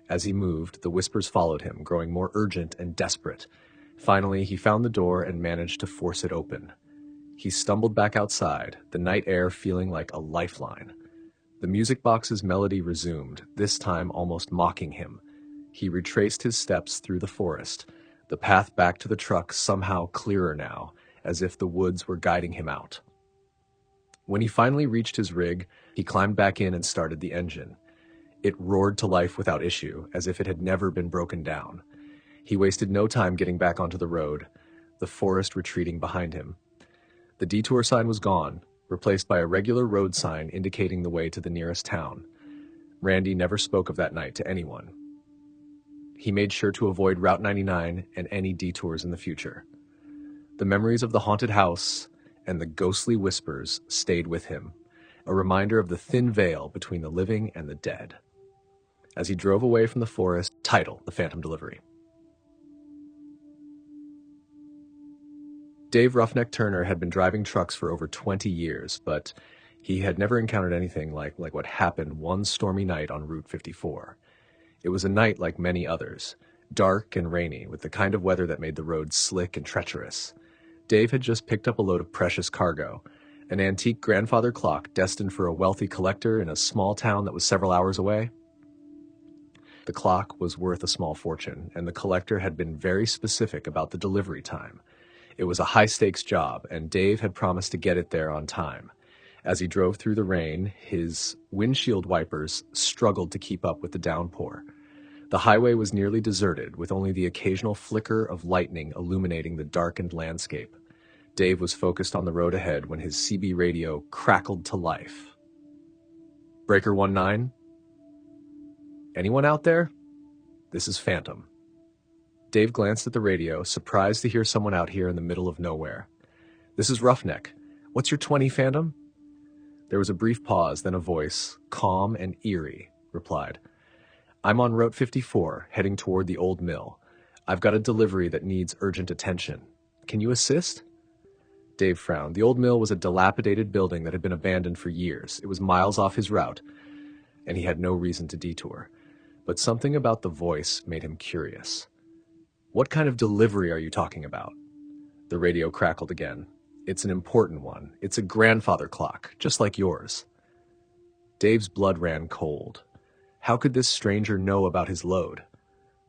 As he moved, the whispers followed him, growing more urgent and desperate. Finally, he found the door and managed to force it open. He stumbled back outside, the night air feeling like a lifeline. The music box's melody resumed, this time almost mocking him. He retraced his steps through the forest, the path back to the truck somehow clearer now, as if the woods were guiding him out. When he finally reached his rig, he climbed back in and started the engine. It roared to life without issue, as if it had never been broken down. He wasted no time getting back onto the road, the forest retreating behind him. The detour sign was gone, replaced by a regular road sign indicating the way to the nearest town. Randy never spoke of that night to anyone. He made sure to avoid Route 99 and any detours in the future. The memories of the haunted house and the ghostly whispers stayed with him, a reminder of the thin veil between the living and the dead. As he drove away from the forest, title: The Phantom Delivery. Dave Roughneck Turner had been driving trucks for over 20 years, but he had never encountered anything like what happened one stormy night on Route 54. It was a night like many others, dark and rainy, with the kind of weather that made the road slick and treacherous. Dave had just picked up a load of precious cargo, an antique grandfather clock destined for a wealthy collector in a small town that was several hours away. The clock was worth a small fortune, and the collector had been very specific about the delivery time. It was a high-stakes job, and Dave had promised to get it there on time. As he drove through the rain, his windshield wipers struggled to keep up with the downpour. The highway was nearly deserted, with only the occasional flicker of lightning illuminating the darkened landscape. Dave was focused on the road ahead when his CB radio crackled to life. Breaker 19? Anyone out there? This is Phantom. Dave glanced at the radio, surprised to hear someone out here in the middle of nowhere. This is Roughneck. What's your 20, Phantom? There was a brief pause, then a voice, calm and eerie, replied. I'm on Route 54, heading toward the old mill. I've got a delivery that needs urgent attention. Can you assist? Dave frowned. The old mill was a dilapidated building that had been abandoned for years. It was miles off his route, and he had no reason to detour. But something about the voice made him curious. What kind of delivery are you talking about? The radio crackled again. It's an important one. It's a grandfather clock, just like yours. Dave's blood ran cold. How could this stranger know about his load?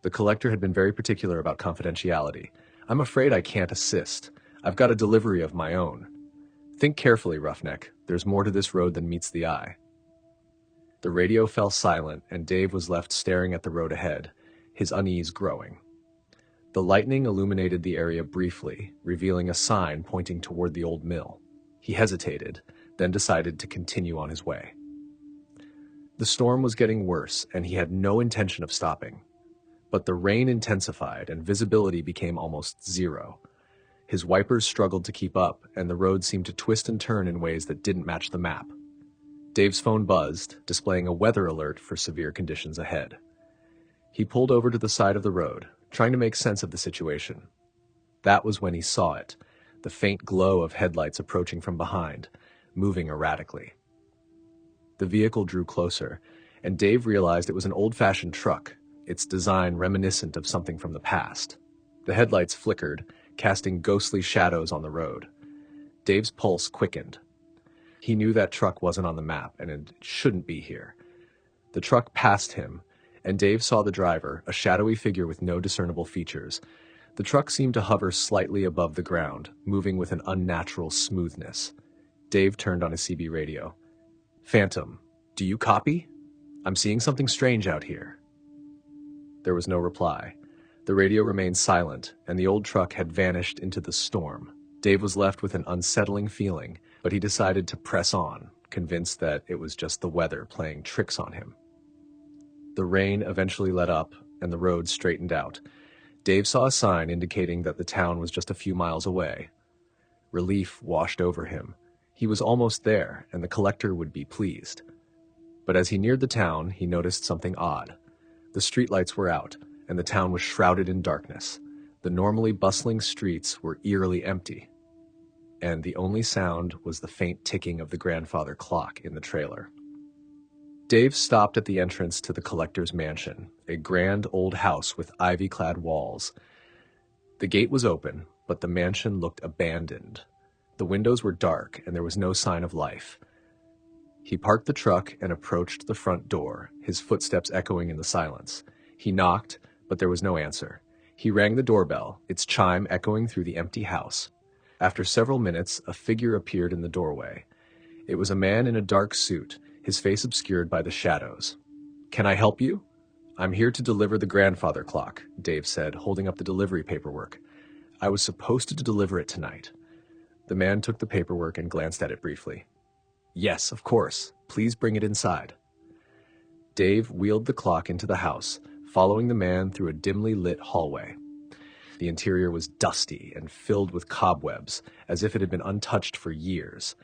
The collector had been very particular about confidentiality. I'm afraid I can't assist. I've got a delivery of my own. Think carefully, Roughneck. There's more to this road than meets the eye. The radio fell silent, and Dave was left staring at the road ahead, his unease growing. The lightning illuminated the area briefly, revealing a sign pointing toward the old mill. He hesitated, then decided to continue on his way. The storm was getting worse, and he had no intention of stopping. But the rain intensified, and visibility became almost zero. His wipers struggled to keep up, and the road seemed to twist and turn in ways that didn't match the map. Dave's phone buzzed, displaying a weather alert for severe conditions ahead. He pulled over to the side of the road, trying to make sense of the situation. That was when he saw it, the faint glow of headlights approaching from behind, moving erratically. The vehicle drew closer, and Dave realized it was an old-fashioned truck, its design reminiscent of something from the past. The headlights flickered, casting ghostly shadows on the road. Dave's pulse quickened. He knew that truck wasn't on the map, and it shouldn't be here. The truck passed him, and Dave saw the driver, a shadowy figure with no discernible features. The truck seemed to hover slightly above the ground, moving with an unnatural smoothness. Dave turned on his CB radio. Phantom, do you copy? I'm seeing something strange out here. There was no reply. The radio remained silent, and the old truck had vanished into the storm. Dave was left with an unsettling feeling, but he decided to press on, convinced that it was just the weather playing tricks on him. The rain eventually let up, and the road straightened out. Dave saw a sign indicating that the town was just a few miles away. Relief washed over him. He was almost there, and the collector would be pleased. But as he neared the town, he noticed something odd. The streetlights were out, and the town was shrouded in darkness. The normally bustling streets were eerily empty, and the only sound was the faint ticking of the grandfather clock in the trailer. Dave stopped at the entrance to the collector's mansion, a grand old house with ivy-clad walls. The gate was open, but the mansion looked abandoned. The windows were dark, and there was no sign of life. He parked the truck and approached the front door, his footsteps echoing in the silence. He knocked, but there was no answer. He rang the doorbell, its chime echoing through the empty house. After several minutes, a figure appeared in the doorway. It was a man in a dark suit, his face obscured by the shadows. "Can I help you?" "I'm here to deliver the grandfather clock," Dave said, holding up the delivery paperwork. "I was supposed to deliver it tonight." The man took the paperwork and glanced at it briefly. "Yes, of course. Please bring it inside." Dave wheeled the clock into the house, following the man through a dimly lit hallway. The interior was dusty and filled with cobwebs, as if it had been untouched for years.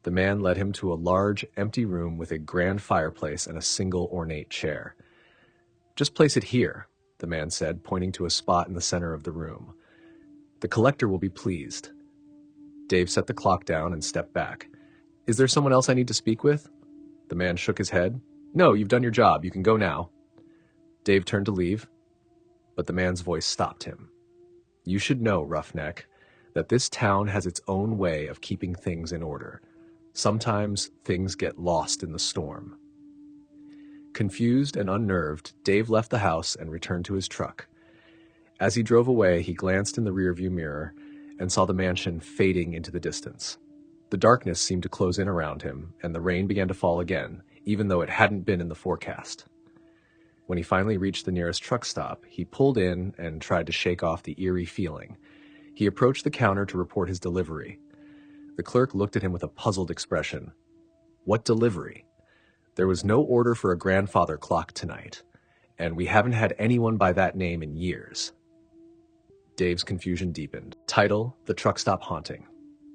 The man led him to a large, empty room with a grand fireplace and a single ornate chair. "Just place it here," the man said, pointing to a spot in the center of the room. "The collector will be pleased." Dave set the clock down and stepped back. "Is there someone else I need to speak with?" The man shook his head. "No, you've done your job. You can go now." Dave turned to leave, but the man's voice stopped him. "You should know, Roughneck, that this town has its own way of keeping things in order. Sometimes things get lost in the storm." Confused and unnerved, Dave left the house and returned to his truck. As he drove away, he glanced in the rearview mirror and saw the mansion fading into the distance. The darkness seemed to close in around him, and the rain began to fall again, even though it hadn't been in the forecast. When he finally reached the nearest truck stop, he pulled in and tried to shake off the eerie feeling. He approached the counter to report his delivery. The clerk looked at him with a puzzled expression. "What delivery? There was no order for a grandfather clock tonight, and we haven't had anyone by that name in years." Dave's confusion deepened. Title: The Truck Stop Haunting.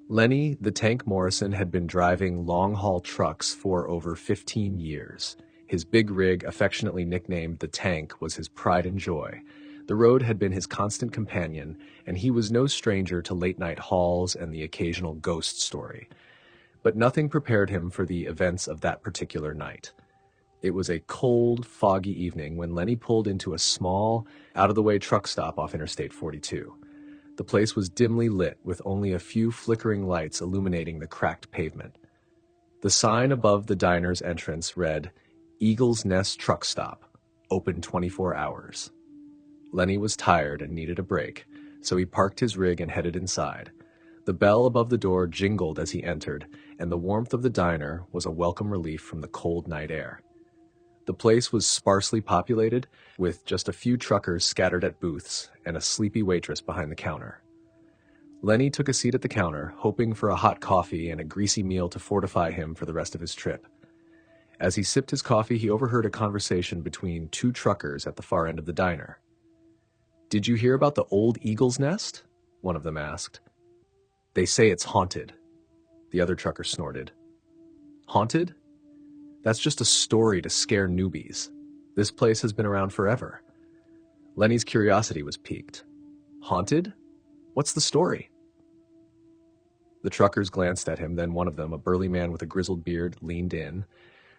Lenny, the Tank Morrison, had been driving long-haul trucks for over 15 years. His big rig, affectionately nicknamed the Tank, was his pride and joy. The road had been his constant companion, and he was no stranger to late-night hauls and the occasional ghost story. But nothing prepared him for the events of that particular night. It was a cold, foggy evening when Lenny pulled into a small, out-of-the-way truck stop off Interstate 42. The place was dimly lit, with only a few flickering lights illuminating the cracked pavement. The sign above the diner's entrance read, "Eagle's Nest Truck Stop, open 24 hours. Lenny was tired and needed a break, so he parked his rig and headed inside. The bell above the door jingled as he entered, and the warmth of the diner was a welcome relief from the cold night air. The place was sparsely populated, with just a few truckers scattered at booths and a sleepy waitress behind the counter. Lenny took a seat at the counter, hoping for a hot coffee and a greasy meal to fortify him for the rest of his trip. As he sipped his coffee, he overheard a conversation between two truckers at the far end of the diner. "Did you hear about the old Eagle's Nest?" one of them asked. "They say it's haunted." The other trucker snorted. "Haunted? That's just a story to scare newbies. This place has been around forever." Lenny's curiosity was piqued. "Haunted? What's the story?" The truckers glanced at him, then one of them, a burly man with a grizzled beard, leaned in.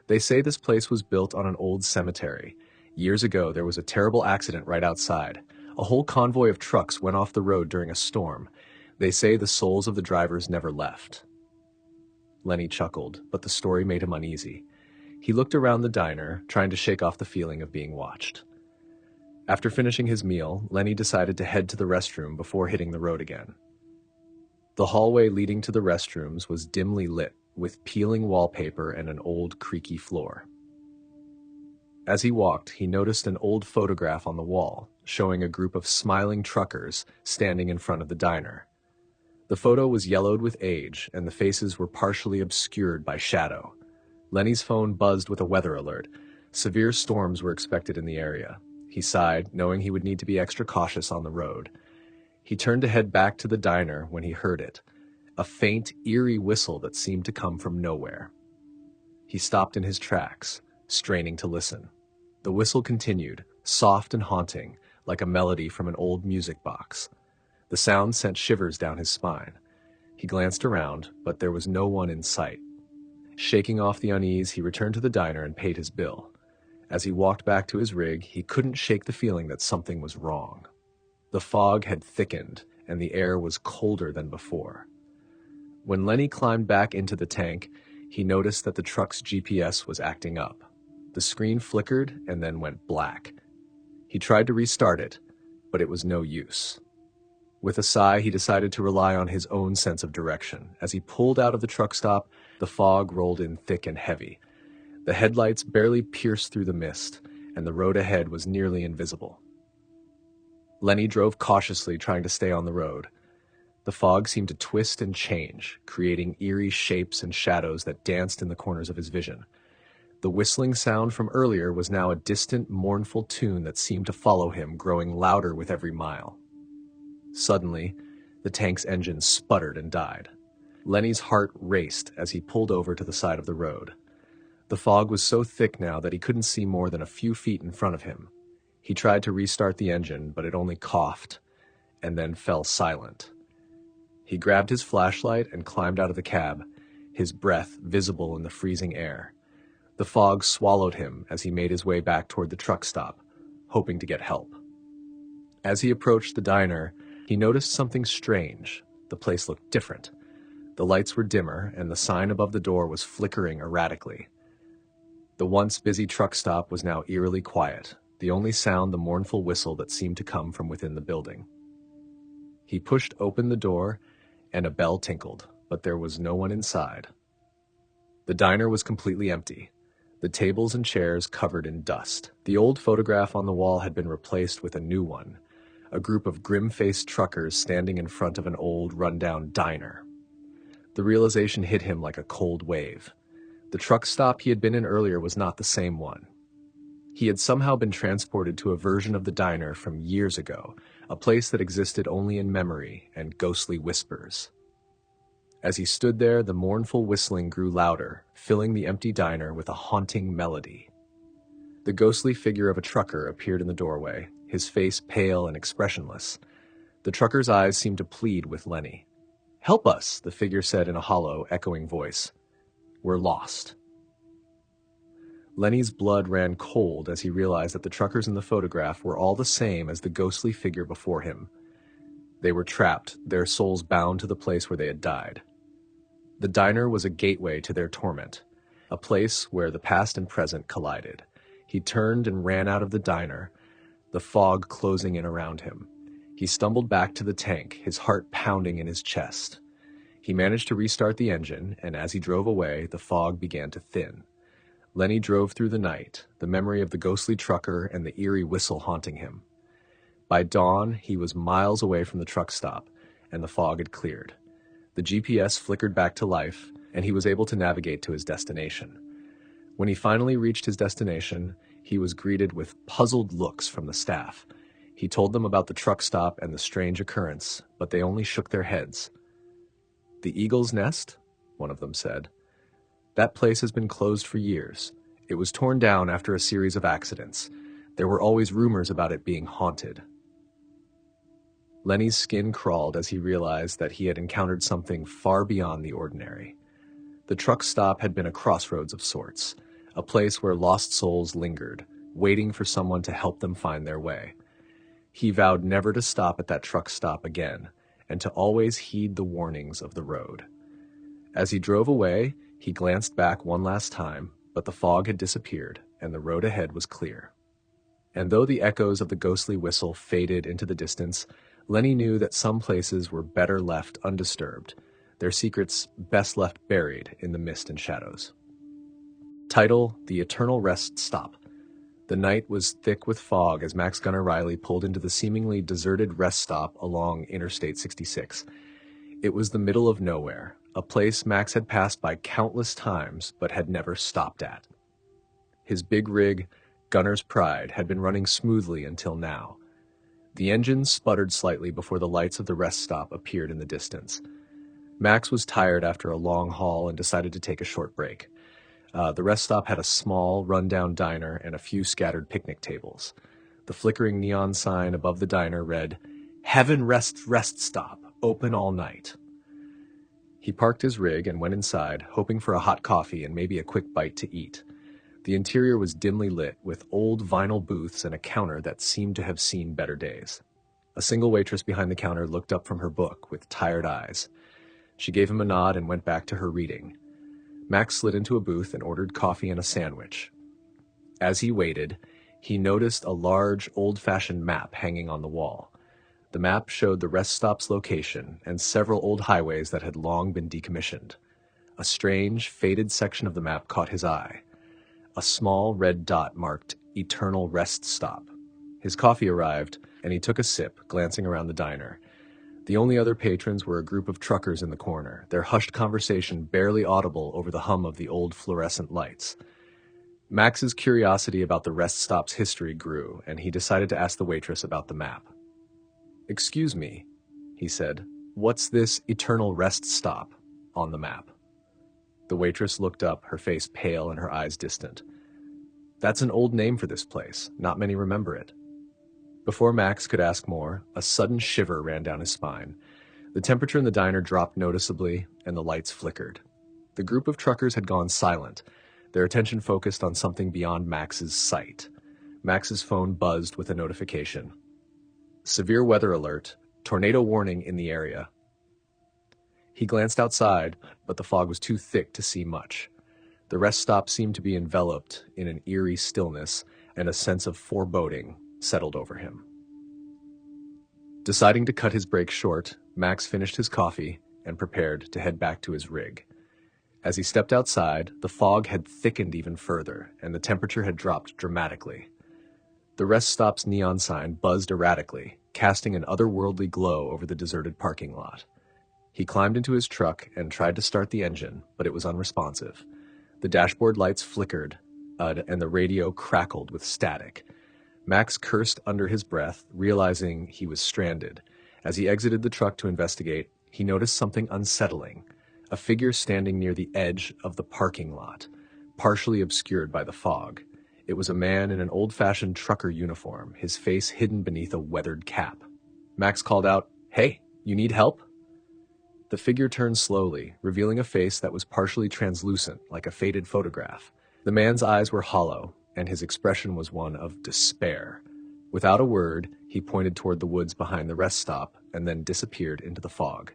"They say this place was built on an old cemetery. Years ago, there was a terrible accident right outside. A whole convoy of trucks went off the road during a storm. They say the souls of the drivers never left." Lenny chuckled, but the story made him uneasy. He looked around the diner, trying to shake off the feeling of being watched. After finishing his meal, Lenny decided to head to the restroom before hitting the road again. The hallway leading to the restrooms was dimly lit, with peeling wallpaper and an old, creaky floor. As he walked, he noticed an old photograph on the wall, showing a group of smiling truckers standing in front of the diner. The photo was yellowed with age, and the faces were partially obscured by shadow. Lenny's phone buzzed with a weather alert. Severe storms were expected in the area. He sighed, knowing he would need to be extra cautious on the road. He turned to head back to the diner when he heard it, a faint, eerie whistle that seemed to come from nowhere. He stopped in his tracks, straining to listen. The whistle continued, soft and haunting, like a melody from an old music box. The sound sent shivers down his spine. He glanced around, but there was no one in sight. Shaking off the unease, he returned to the diner and paid his bill. As he walked back to his rig, he couldn't shake the feeling that something was wrong. The fog had thickened, and the air was colder than before. When Lenny climbed back into the tank, he noticed that the truck's GPS was acting up. The screen flickered and then went black. He tried to restart it, but it was no use. With a sigh, he decided to rely on his own sense of direction. As he pulled out of the truck stop, the fog rolled in thick and heavy. The headlights barely pierced through the mist, and the road ahead was nearly invisible. Lenny drove cautiously, trying to stay on the road. The fog seemed to twist and change, creating eerie shapes and shadows that danced in the corners of his vision. The whistling sound from earlier was now a distant, mournful tune that seemed to follow him, growing louder with every mile. Suddenly, the tank's engine sputtered and died. Lenny's heart raced as he pulled over to the side of the road. The fog was so thick now that he couldn't see more than a few feet in front of him. He tried to restart the engine, but it only coughed, and then fell silent. He grabbed his flashlight and climbed out of the cab, his breath visible in the freezing air. The fog swallowed him as he made his way back toward the truck stop, hoping to get help. As he approached the diner, he noticed something strange. The place looked different. The lights were dimmer, and the sign above the door was flickering erratically. The once busy truck stop was now eerily quiet, the only sound the mournful whistle that seemed to come from within the building. He pushed open the door, and a bell tinkled, but there was no one inside. The diner was completely empty, the tables and chairs covered in dust. The old photograph on the wall had been replaced with a new one, a group of grim-faced truckers standing in front of an old, run-down diner. The realization hit him like a cold wave. The truck stop he had been in earlier was not the same one. He had somehow been transported to a version of the diner from years ago, a place that existed only in memory and ghostly whispers. As he stood there, the mournful whistling grew louder, filling the empty diner with a haunting melody. The ghostly figure of a trucker appeared in the doorway, his face pale and expressionless. The trucker's eyes seemed to plead with Lenny. "Help us," the figure said in a hollow, echoing voice. "We're lost." Lenny's blood ran cold as he realized that the truckers in the photograph were all the same as the ghostly figure before him. They were trapped, their souls bound to the place where they had died. The diner was a gateway to their torment, a place where the past and present collided. He turned and ran out of the diner, the fog closing in around him. He stumbled back to the tank, his heart pounding in his chest. He managed to restart the engine, and as he drove away, the fog began to thin. Lenny drove through the night, the memory of the ghostly trucker and the eerie whistle haunting him. By dawn, he was miles away from the truck stop, and the fog had cleared. The GPS flickered back to life, and he was able to navigate to his destination. When he finally reached his destination, he was greeted with puzzled looks from the staff. He told them about the truck stop and the strange occurrence, but they only shook their heads. "The Eagle's Nest?" one of them said. "That place has been closed for years. It was torn down after a series of accidents. There were always rumors about it being haunted." Lenny's skin crawled as he realized that he had encountered something far beyond the ordinary. The truck stop had been a crossroads of sorts, a place where lost souls lingered, waiting for someone to help them find their way. He vowed never to stop at that truck stop again, and to always heed the warnings of the road. As he drove away, he glanced back one last time, but the fog had disappeared, and the road ahead was clear. And though the echoes of the ghostly whistle faded into the distance, Lenny knew that some places were better left undisturbed, their secrets best left buried in the mist and shadows. Title: The Eternal Rest Stop. The night was thick with fog as Max Gunner Riley pulled into the seemingly deserted rest stop along Interstate 66. It was the middle of nowhere, a place Max had passed by countless times but had never stopped at. His big rig, Gunner's Pride, had been running smoothly until now. The engine sputtered slightly before the lights of the rest stop appeared in the distance. Max was tired after a long haul and decided to take a short break. The rest stop had a small, run-down diner and a few scattered picnic tables. The flickering neon sign above the diner read, "Heaven Rest Stop, open all night." He parked his rig and went inside, hoping for a hot coffee and maybe a quick bite to eat. The interior was dimly lit, with old vinyl booths and a counter that seemed to have seen better days. A single waitress behind the counter looked up from her book with tired eyes. She gave him a nod and went back to her reading. Max slid into a booth and ordered coffee and a sandwich. As he waited, he noticed a large, old-fashioned map hanging on the wall. The map showed the rest stop's location and several old highways that had long been decommissioned. A strange, faded section of the map caught his eye. A small red dot marked Eternal Rest Stop. His coffee arrived, and he took a sip, glancing around the diner. The only other patrons were a group of truckers in the corner, their hushed conversation barely audible over the hum of the old fluorescent lights. Max's curiosity about the rest stop's history grew, and he decided to ask the waitress about the map. "Excuse me," he said, "what's this Eternal Rest Stop on the map?" The waitress looked up, her face pale and her eyes distant. "That's an old name for this place. Not many remember it." Before Max could ask more, a sudden shiver ran down his spine. The temperature in the diner dropped noticeably, and the lights flickered. The group of truckers had gone silent, their attention focused on something beyond Max's sight. Max's phone buzzed with a notification. "Severe weather alert. Tornado warning in the area." He glanced outside, but the fog was too thick to see much. The rest stop seemed to be enveloped in an eerie stillness, and a sense of foreboding settled over him. Deciding to cut his break short, Max finished his coffee and prepared to head back to his rig. As he stepped outside, the fog had thickened even further, and the temperature had dropped dramatically. The rest stop's neon sign buzzed erratically, casting an otherworldly glow over the deserted parking lot. He climbed into his truck and tried to start the engine, but it was unresponsive. The dashboard lights flickered, and the radio crackled with static. Max cursed under his breath, realizing he was stranded. As he exited the truck to investigate, he noticed something unsettling. A figure standing near the edge of the parking lot, partially obscured by the fog. It was a man in an old-fashioned trucker uniform, his face hidden beneath a weathered cap. Max called out, "Hey, you need help?" The figure turned slowly, revealing a face that was partially translucent, like a faded photograph. The man's eyes were hollow, and his expression was one of despair. Without a word, he pointed toward the woods behind the rest stop and then disappeared into the fog.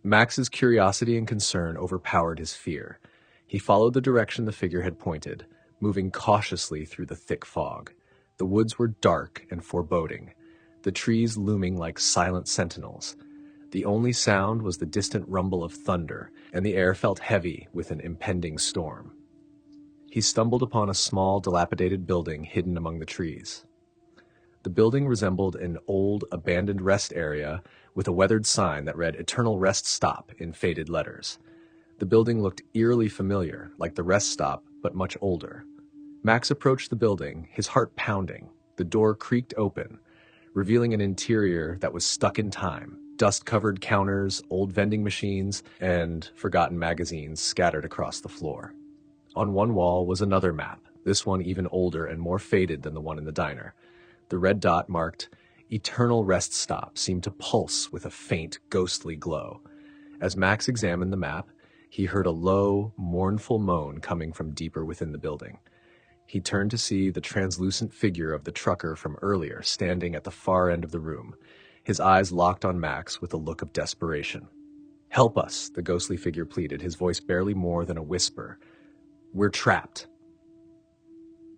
Max's curiosity and concern overpowered his fear. He followed the direction the figure had pointed, moving cautiously through the thick fog. The woods were dark and foreboding, the trees looming like silent sentinels. The only sound was the distant rumble of thunder, and the air felt heavy with an impending storm. He stumbled upon a small, dilapidated building hidden among the trees. The building resembled an old, abandoned rest area with a weathered sign that read Eternal Rest Stop in faded letters. The building looked eerily familiar, like the rest stop, but much older. Max approached the building, his heart pounding. The door creaked open, revealing an interior that was stuck in time. Dust-covered counters, old vending machines, and forgotten magazines scattered across the floor. On one wall was another map, this one even older and more faded than the one in the diner. The red dot marked Eternal Rest Stop seemed to pulse with a faint, ghostly glow. As Max examined the map, he heard a low, mournful moan coming from deeper within the building. He turned to see the translucent figure of the trucker from earlier standing at the far end of the room. His eyes locked on Max with a look of desperation. "Help us," the ghostly figure pleaded, his voice barely more than a whisper. "We're trapped."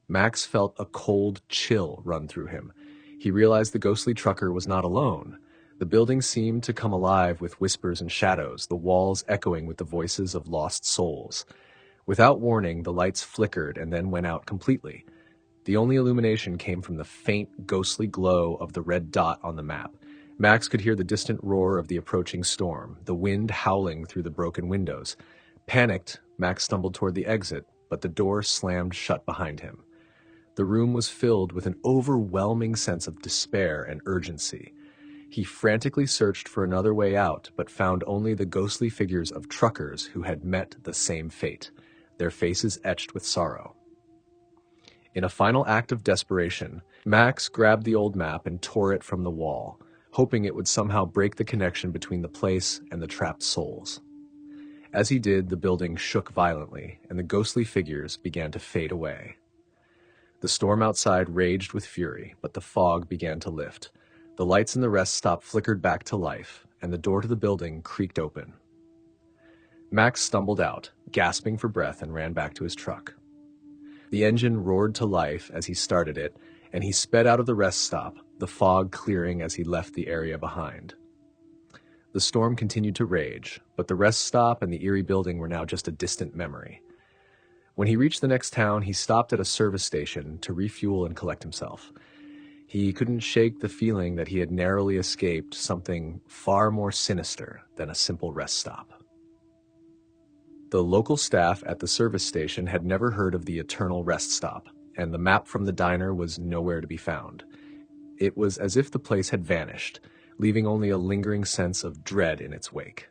Max felt a cold chill run through him. He realized the ghostly trucker was not alone. The building seemed to come alive with whispers and shadows, the walls echoing with the voices of lost souls. Without warning, the lights flickered and then went out completely. The only illumination came from the faint, ghostly glow of the red dot on the map. Max could hear the distant roar of the approaching storm, the wind howling through the broken windows. Panicked, Max stumbled toward the exit, but the door slammed shut behind him. The room was filled with an overwhelming sense of despair and urgency. He frantically searched for another way out, but found only the ghostly figures of truckers who had met the same fate, their faces etched with sorrow. In a final act of desperation, Max grabbed the old map and tore it from the wall, hoping it would somehow break the connection between the place and the trapped souls. As he did, the building shook violently, and the ghostly figures began to fade away. The storm outside raged with fury, but the fog began to lift. The lights in the rest stop flickered back to life, and the door to the building creaked open. Max stumbled out, gasping for breath, and ran back to his truck. The engine roared to life as he started it, and he sped out of the rest stop, the fog clearing as he left the area behind. The storm continued to rage, but the rest stop and the eerie building were now just a distant memory. When he reached the next town, he stopped at a service station to refuel and collect himself. He couldn't shake the feeling that he had narrowly escaped something far more sinister than a simple rest stop. The local staff at the service station had never heard of the eternal rest stop, and the map from the diner was nowhere to be found. It was as if the place had vanished, leaving only a lingering sense of dread in its wake.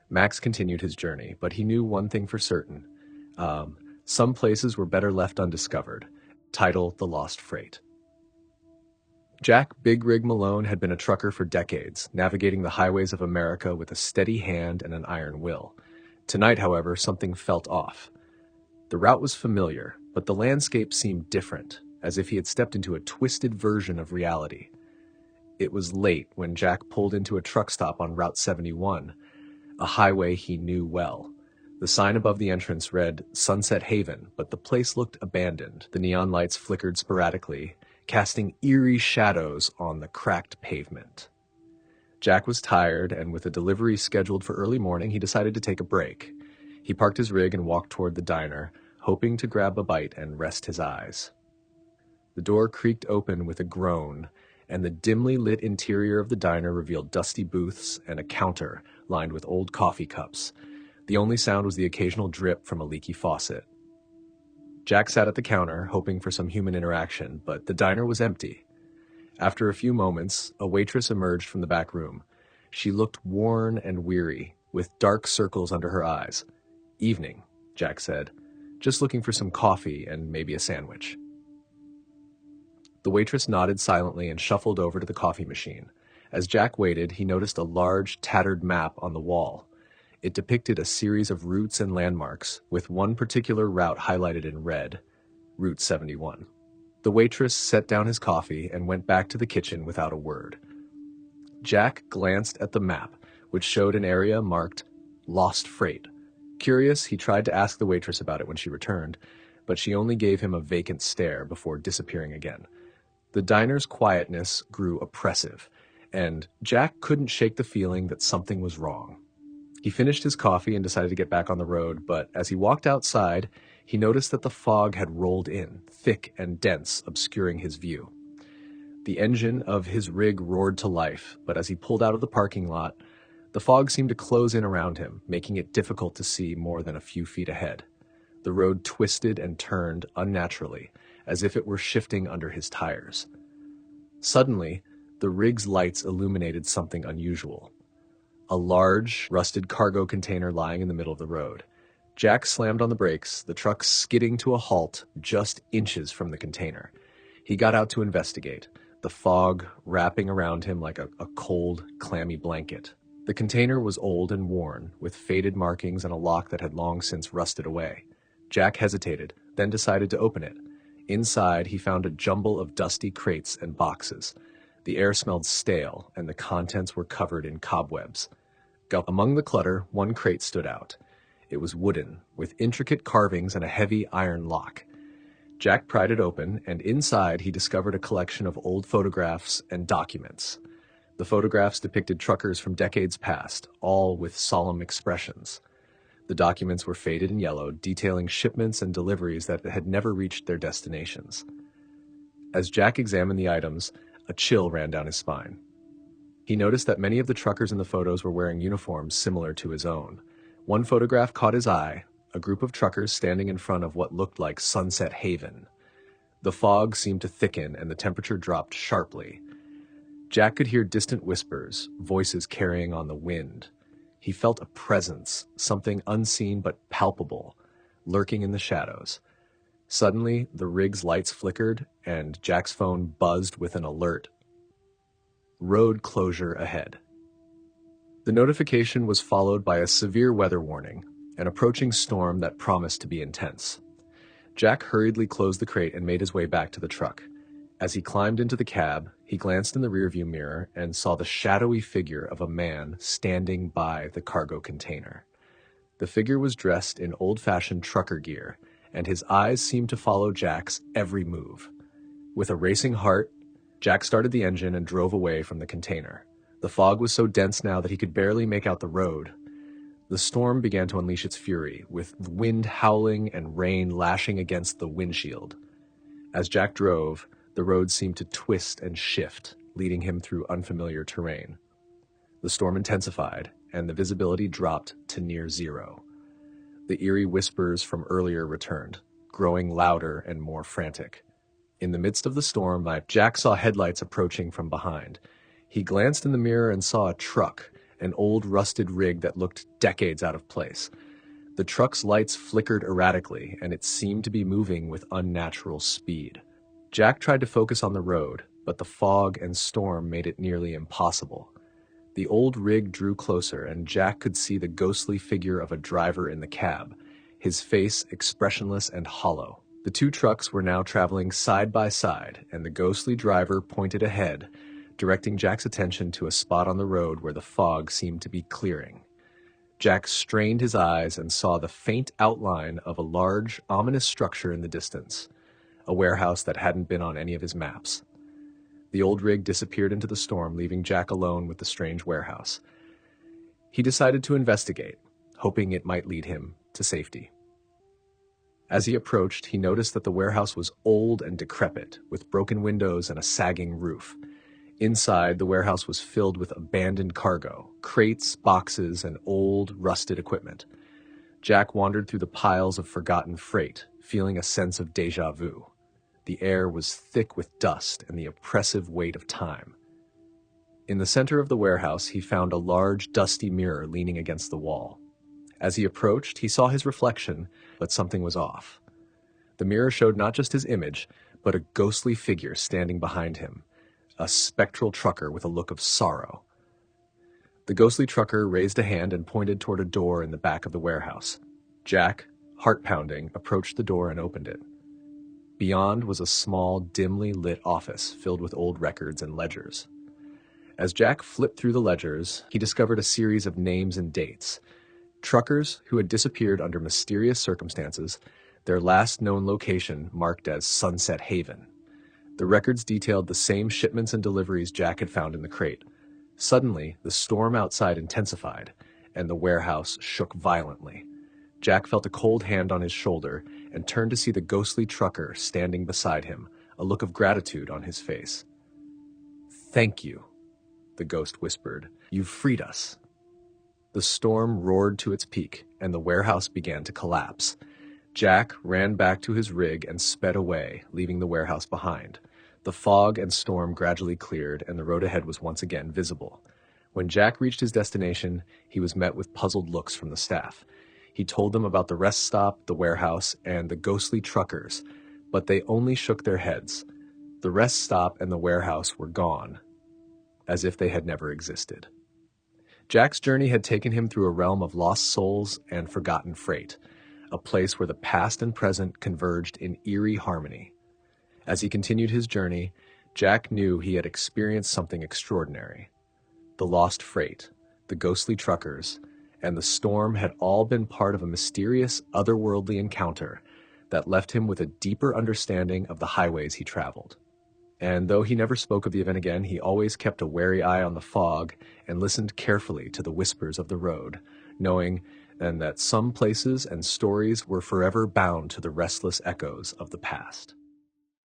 Max continued his journey, but he knew one thing for certain. Some places were better left undiscovered. Title: The Lost Freight. Jack Big Rig Malone had been a trucker for decades, navigating the highways of America with a steady hand and an iron will. Tonight, however, something felt off. The route was familiar, but the landscape seemed different, as if he had stepped into a twisted version of reality. It was late when Jack pulled into a truck stop on Route 71, a highway he knew well. The sign above the entrance read Sunset Haven, but the place looked abandoned. The neon lights flickered sporadically, casting eerie shadows on the cracked pavement. Jack was tired, and with a delivery scheduled for early morning, he decided to take a break. He parked his rig and walked toward the diner, hoping to grab a bite and rest his eyes. The door creaked open with a groan, and the dimly lit interior of the diner revealed dusty booths and a counter lined with old coffee cups. The only sound was the occasional drip from a leaky faucet. Jack sat at the counter, hoping for some human interaction, but the diner was empty. After a few moments, a waitress emerged from the back room. She looked worn and weary, with dark circles under her eyes. "Evening," Jack said. "Just looking for some coffee and maybe a sandwich." The waitress nodded silently and shuffled over to the coffee machine. As Jack waited, he noticed a large, tattered map on the wall. It depicted a series of routes and landmarks, with one particular route highlighted in red, Route 71. The waitress set down his coffee and went back to the kitchen without a word. Jack glanced at the map, which showed an area marked Lost Freight. Curious, he tried to ask the waitress about it when she returned, but she only gave him a vacant stare before disappearing again. The diner's quietness grew oppressive, and Jack couldn't shake the feeling that something was wrong. He finished his coffee and decided to get back on the road, but as he walked outside, he noticed that the fog had rolled in, thick and dense, obscuring his view. The engine of his rig roared to life, but as he pulled out of the parking lot, the fog seemed to close in around him, making it difficult to see more than a few feet ahead. The road twisted and turned unnaturally, as if it were shifting under his tires. Suddenly, the rig's lights illuminated something unusual. A large, rusted cargo container lying in the middle of the road. Jack slammed on the brakes, the truck skidding to a halt just inches from the container. He got out to investigate, the fog wrapping around him like a cold, clammy blanket. The container was old and worn, with faded markings and a lock that had long since rusted away. Jack hesitated, then decided to open it. Inside, he found a jumble of dusty crates and boxes. The air smelled stale, and the contents were covered in cobwebs. Among the clutter, one crate stood out. It was wooden, with intricate carvings and a heavy iron lock. Jack pried it open, and inside he discovered a collection of old photographs and documents. The photographs depicted truckers from decades past, all with solemn expressions. The documents were faded and yellowed, detailing shipments and deliveries that had never reached their destinations. As Jack examined the items, a chill ran down his spine. He noticed that many of the truckers in the photos were wearing uniforms similar to his own. One photograph caught his eye, a group of truckers standing in front of what looked like Sunset Haven. The fog seemed to thicken and the temperature dropped sharply. Jack could hear distant whispers, voices carrying on the wind. He felt a presence, something unseen but palpable, lurking in the shadows. Suddenly, the rig's lights flickered, and Jack's phone buzzed with an alert. Road closure ahead. The notification was followed by a severe weather warning, an approaching storm that promised to be intense. Jack hurriedly closed the crate and made his way back to the truck. As he climbed into the cab, he glanced in the rearview mirror and saw the shadowy figure of a man standing by the cargo container. The figure was dressed in old-fashioned trucker gear, and his eyes seemed to follow Jack's every move. With a racing heart, Jack started the engine and drove away from the container. The fog was so dense now that he could barely make out the road. The storm began to unleash its fury, with wind howling and rain lashing against the windshield. As Jack drove, the road seemed to twist and shift, leading him through unfamiliar terrain. The storm intensified, and the visibility dropped to near zero. The eerie whispers from earlier returned, growing louder and more frantic. In the midst of the storm, Jack saw headlights approaching from behind. He glanced in the mirror and saw a truck, an old rusted rig that looked decades out of place. The truck's lights flickered erratically, and it seemed to be moving with unnatural speed. Jack tried to focus on the road, but the fog and storm made it nearly impossible. The old rig drew closer, and Jack could see the ghostly figure of a driver in the cab, his face expressionless and hollow. The two trucks were now traveling side by side, and the ghostly driver pointed ahead, directing Jack's attention to a spot on the road where the fog seemed to be clearing. Jack strained his eyes and saw the faint outline of a large, ominous structure in the distance, a warehouse that hadn't been on any of his maps. The old rig disappeared into the storm, leaving Jack alone with the strange warehouse. He decided to investigate, hoping it might lead him to safety. As he approached, he noticed that the warehouse was old and decrepit, with broken windows and a sagging roof. Inside, the warehouse was filled with abandoned cargo, crates, boxes, and old, rusted equipment. Jack wandered through the piles of forgotten freight, feeling a sense of déjà vu. The air was thick with dust and the oppressive weight of time. In the center of the warehouse, he found a large, dusty mirror leaning against the wall. As he approached, he saw his reflection, but something was off. The mirror showed not just his image, but a ghostly figure standing behind him, a spectral trucker with a look of sorrow. The ghostly trucker raised a hand and pointed toward a door in the back of the warehouse. Jack, heart-pounding, approached the door and opened it. Beyond was a small, dimly lit office filled with old records and ledgers. As Jack flipped through the ledgers, he discovered a series of names and dates. Truckers who had disappeared under mysterious circumstances, their last known location marked as Sunset Haven. The records detailed the same shipments and deliveries Jack had found in the crate. Suddenly, the storm outside intensified, and the warehouse shook violently. Jack felt a cold hand on his shoulder and turned to see the ghostly trucker standing beside him, a look of gratitude on his face. "Thank you," the ghost whispered. "You've freed us." The storm roared to its peak, and the warehouse began to collapse. Jack ran back to his rig and sped away, leaving the warehouse behind. The fog and storm gradually cleared, and the road ahead was once again visible. When Jack reached his destination, he was met with puzzled looks from the staff. He told them about the rest stop, the warehouse, and the ghostly truckers, but they only shook their heads. The rest stop and the warehouse were gone, as if they had never existed. Jack's journey had taken him through a realm of lost souls and forgotten freight, a place where the past and present converged in eerie harmony. As he continued his journey, Jack knew he had experienced something extraordinary. The lost freight, the ghostly truckers, and the storm had all been part of a mysterious, otherworldly encounter that left him with a deeper understanding of the highways he traveled. And though he never spoke of the event again, he always kept a wary eye on the fog and listened carefully to the whispers of the road, knowing then that some places and stories were forever bound to the restless echoes of the past.